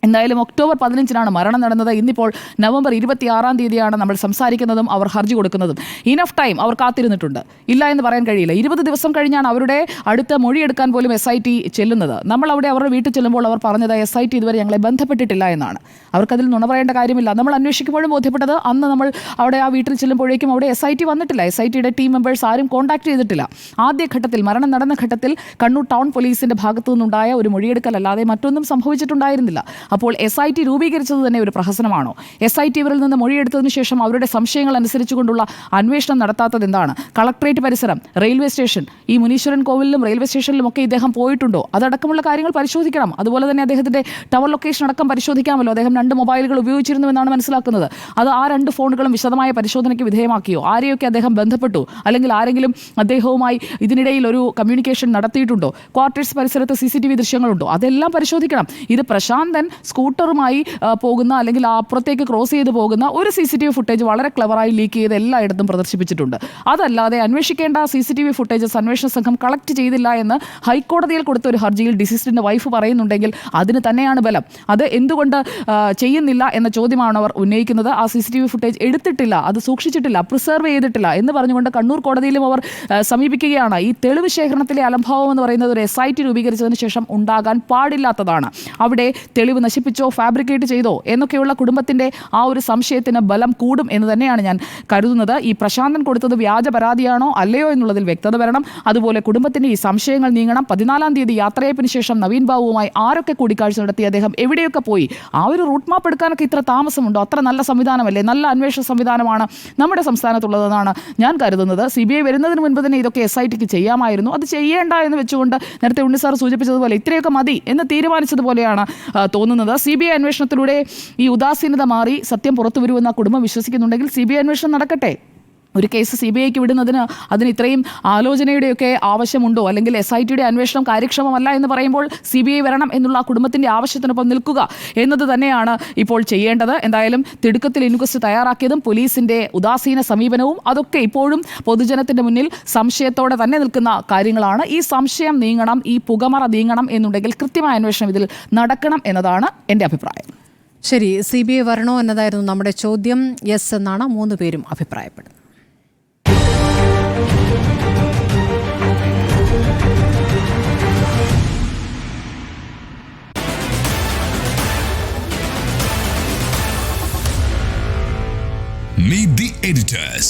എന്തായാലും ഒക്ടോബർ 15-നാണ് മരണം നടന്നത്. ഇന്നിപ്പോൾ നവംബർ 26-ാം തീയതിയാണ് നമ്മൾ സംസാരിക്കുന്നതും അവർ ഹർജി കൊടുക്കുന്നതും. ഇനഫ് ടൈം അവർ കാത്തിരുന്നിട്ടുണ്ട്, ഇല്ല എന്ന് പറയാൻ കഴിയില്ല. 20 ദിവസം കഴിഞ്ഞാണ് അവരുടെ അടുത്ത മൊഴിയെടുക്കാൻ പോലും SIT ചെല്ലുന്നത്. നമ്മൾ അവിടെ അവരുടെ വീട്ടിൽ ചെല്ലുമ്പോൾ അവർ പറഞ്ഞത് SIT ഇതുവരെ ഞങ്ങളെ ബന്ധപ്പെട്ടിട്ടില്ല എന്നാണ്. അവർക്കതിൽ നുണ പറയേണ്ട കാര്യമില്ല. നമ്മൾ അന്വേഷിക്കുമ്പോഴും ബോധ്യപ്പെട്ടത് അന്ന് നമ്മൾ അവിടെ ആ വീട്ടിൽ ചെല്ലുമ്പോഴേക്കും അവിടെ SIT വന്നിട്ടില്ല. SITയുടെ ടീം മെമ്പേഴ്സ് ആരും കോൺടാക്ട് ചെയ്തിട്ടില്ല. ആദ്യഘട്ടത്തിൽ മരണം നടന്ന ഘട്ടത്തിൽ കണ്ണൂർ ടൗൺ പോലീസിന്റെ ഭാഗത്തു നിന്നുണ്ടായ ഒരു മൊഴിയെടുക്കലല്ലാതെ മറ്റൊന്നും സംഭവിച്ചിട്ടുണ്ടായിരുന്നില്ല. അപ്പോൾ SIT രൂപീകരിച്ചത് തന്നെ ഒരു പ്രഹസനമാണോ? SIT ഇവരിൽ നിന്ന് മൊഴിയെടുത്തതിനു ശേഷം അവരുടെ സംശയങ്ങൾ അനുസരിച്ചുകൊണ്ടുള്ള അന്വേഷണം നടത്താത്തത് എന്താണ്? കളക്ട്രേറ്റ് പരിസരം, റെയിൽവേ സ്റ്റേഷൻ, ഈ മുനീശ്വരൻ കോവിലിലും റെയിൽവേ സ്റ്റേഷനിലും ഒക്കെ ഇദ്ദേഹം പോയിട്ടുണ്ടോ? അതടക്കമുള്ള കാര്യങ്ങൾ പരിശോധിക്കണം. അതുപോലെ തന്നെ അദ്ദേഹത്തിന്റെ ടവർ ലൊക്കേഷൻ അടക്കം പരിശോധിക്കാമല്ലോ. അദ്ദേഹം 2 മൊബൈലുകൾ ഉപയോഗിച്ചിരുന്നുവെന്നാണ് മനസ്സിലാക്കുന്നത്. അത് ആ 2 ഫോണുകളും വിശദമായ പരിശോധനയ്ക്ക് വിധേയമാക്കിയോ? ആരെയൊക്കെ അദ്ദേഹം ബന്ധപ്പെട്ടു? അല്ലെങ്കിൽ ആരെങ്കിലും അദ്ദേഹവുമായി ഇതിനിടയിൽ ഒരു കമ്മ്യൂണിക്കേഷൻ നടത്തിയിട്ടുണ്ടോ? ക്വാർട്ടേഴ്സ് പരിസരത്ത് CCTV ദൃശ്യങ്ങളുണ്ടോ? അതെല്ലാം പരിശോധിക്കണം. ഇത് പ്രശാന്തൻ സ്കൂട്ടറുമായി പോകുന്ന അല്ലെങ്കിൽ അപ്പുറത്തേക്ക് ക്രോസ് ചെയ്ത് പോകുന്ന ഒരു CCTV ഫുട്ടേജ് വളരെ ക്ലവറായി ലീക്ക് ചെയ്ത് എല്ലായിടത്തും പ്രദർശിപ്പിച്ചിട്ടുണ്ട്. അതല്ലാതെ അന്വേഷിക്കേണ്ട CCTV ഫുട്ടേജസ് അന്വേഷണ സംഘം കളക്ട് ചെയ്തില്ല എന്ന് ഹൈക്കോടതിയിൽ കൊടുത്ത ഒരു ഹർജിയിൽ ഡിസീസ്ഡിന്റെ വൈഫ് പറയുന്നുണ്ടെങ്കിൽ അതിന് തന്നെയാണ് ബലം. അത് എന്തുകൊണ്ട് ചെയ്യുന്നില്ല എന്ന ചോദ്യമാണ് അവർ ഉന്നയിക്കുന്നത്. ആ CCTV ഫുട്ടേജ് എടുത്തിട്ടില്ല, അത് സൂക്ഷിച്ചിട്ടില്ല, പ്രിസർവ് ചെയ്തിട്ടില്ല എന്ന് പറഞ്ഞുകൊണ്ട് കണ്ണൂർ കോടതിയിലും അവർ സമീപിക്കുകയാണ്. ഈ തെളിവ് ശേഖരണത്തിലെ അലംഭാവം എന്ന് പറയുന്നത് ഒരു SIT രൂപീകരിച്ചതിന് ശേഷം ഉണ്ടാകാൻ പാടില്ലാത്തതാണ്. അവിടെ തെളിവ് നശിപ്പിച്ചോ ഫാബ്രിക്കേറ്റ് ചെയ്തോ എന്നൊക്കെയുള്ള കുടുംബത്തിന്റെ ആ ഒരു സംശയത്തിന് ബലം കൂടും എന്ന് തന്നെയാണ് ഞാൻ കരുതുന്നത്. ഈ പ്രശാന്തൻ കൊടുത്തത് വ്യാജ പരാതിയാണോ അല്ലയോ എന്നുള്ളതിൽ വ്യക്തത വരണം. അതുപോലെ കുടുംബത്തിന്റെ ഈ സംശയങ്ങൾ നീങ്ങണം. 14-ാം തീയതി യാത്രയപ്പിന് ശേഷം നവീൻ ബാബുവുമായി ആരൊക്കെ കൂടിക്കാഴ്ച നടത്തി, അദ്ദേഹം എവിടെയൊക്കെ പോയി, ആ ഒരു റൂട്ട് മാപ്പ് എടുക്കാനൊക്കെ ഇത്ര താമസമുണ്ടോ? അത്ര നല്ല സംവിധാനമല്ലേ, നല്ല അന്വേഷണ സംവിധാനമാണ് നമ്മുടെ സംസ്ഥാനത്തുള്ളതെന്നാണ് ഞാൻ കരുതുന്നത്. CBI വരുന്നതിന് മുൻപ് തന്നെ ഇതൊക്കെ SITക്ക് ചെയ്യാമായിരുന്നു. അത് ചെയ്യേണ്ട എന്ന് വെച്ചുകൊണ്ട് നേരത്തെ ഉണ്ണി സാർ സൂചിപ്പിച്ചതുപോലെ ഇത്രയൊക്കെ മതി എന്ന് തീരുമാനിച്ചതുപോലെയാണ് തോന്നുന്നത്. CBI അന്വേഷണത്തിലൂടെ ഈ ഉദാസീനത മാറി സത്യം പുറത്തു വരുമെന്ന കുടുംബം വിശ്വസിക്കുന്നുണ്ടെങ്കിൽ CBI അന്വേഷണം നടക്കട്ടെ. ഒരു കേസ് CBIക്ക് വിടുന്നതിന് അതിന് ഇത്രയും ആലോചനയുടെയൊക്കെ ആവശ്യമുണ്ടോ? അല്ലെങ്കിൽ SITയുടെ അന്വേഷണം കാര്യക്ഷമമല്ല എന്ന് പറയുമ്പോൾ CBI വരണം എന്നുള്ള ആ കുടുംബത്തിൻ്റെ ആവശ്യത്തിനൊപ്പം നിൽക്കുക എന്നത് തന്നെയാണ് ഇപ്പോൾ ചെയ്യേണ്ടത്. എന്തായാലും തിടുക്കത്തിൽ ഇൻക്വസ്റ്റ് തയ്യാറാക്കിയതും പോലീസിൻ്റെ ഉദാസീന സമീപനവും അതൊക്കെ ഇപ്പോഴും പൊതുജനത്തിൻ്റെ മുന്നിൽ സംശയത്തോടെ തന്നെ നിൽക്കുന്ന കാര്യങ്ങളാണ്. ഈ സംശയം നീങ്ങണം, ഈ പുകമറ നീങ്ങണം എന്നുണ്ടെങ്കിൽ കൃത്യമായ അന്വേഷണം ഇതിൽ നടക്കണം എന്നതാണ് എൻ്റെ അഭിപ്രായം.
ശരി, CBI വരണോ എന്നതായിരുന്നു നമ്മുടെ ചോദ്യം. യെസ് എന്നാണ് 3 പേരും അഭിപ്രായപ്പെടുന്നത്.
Meet the editors.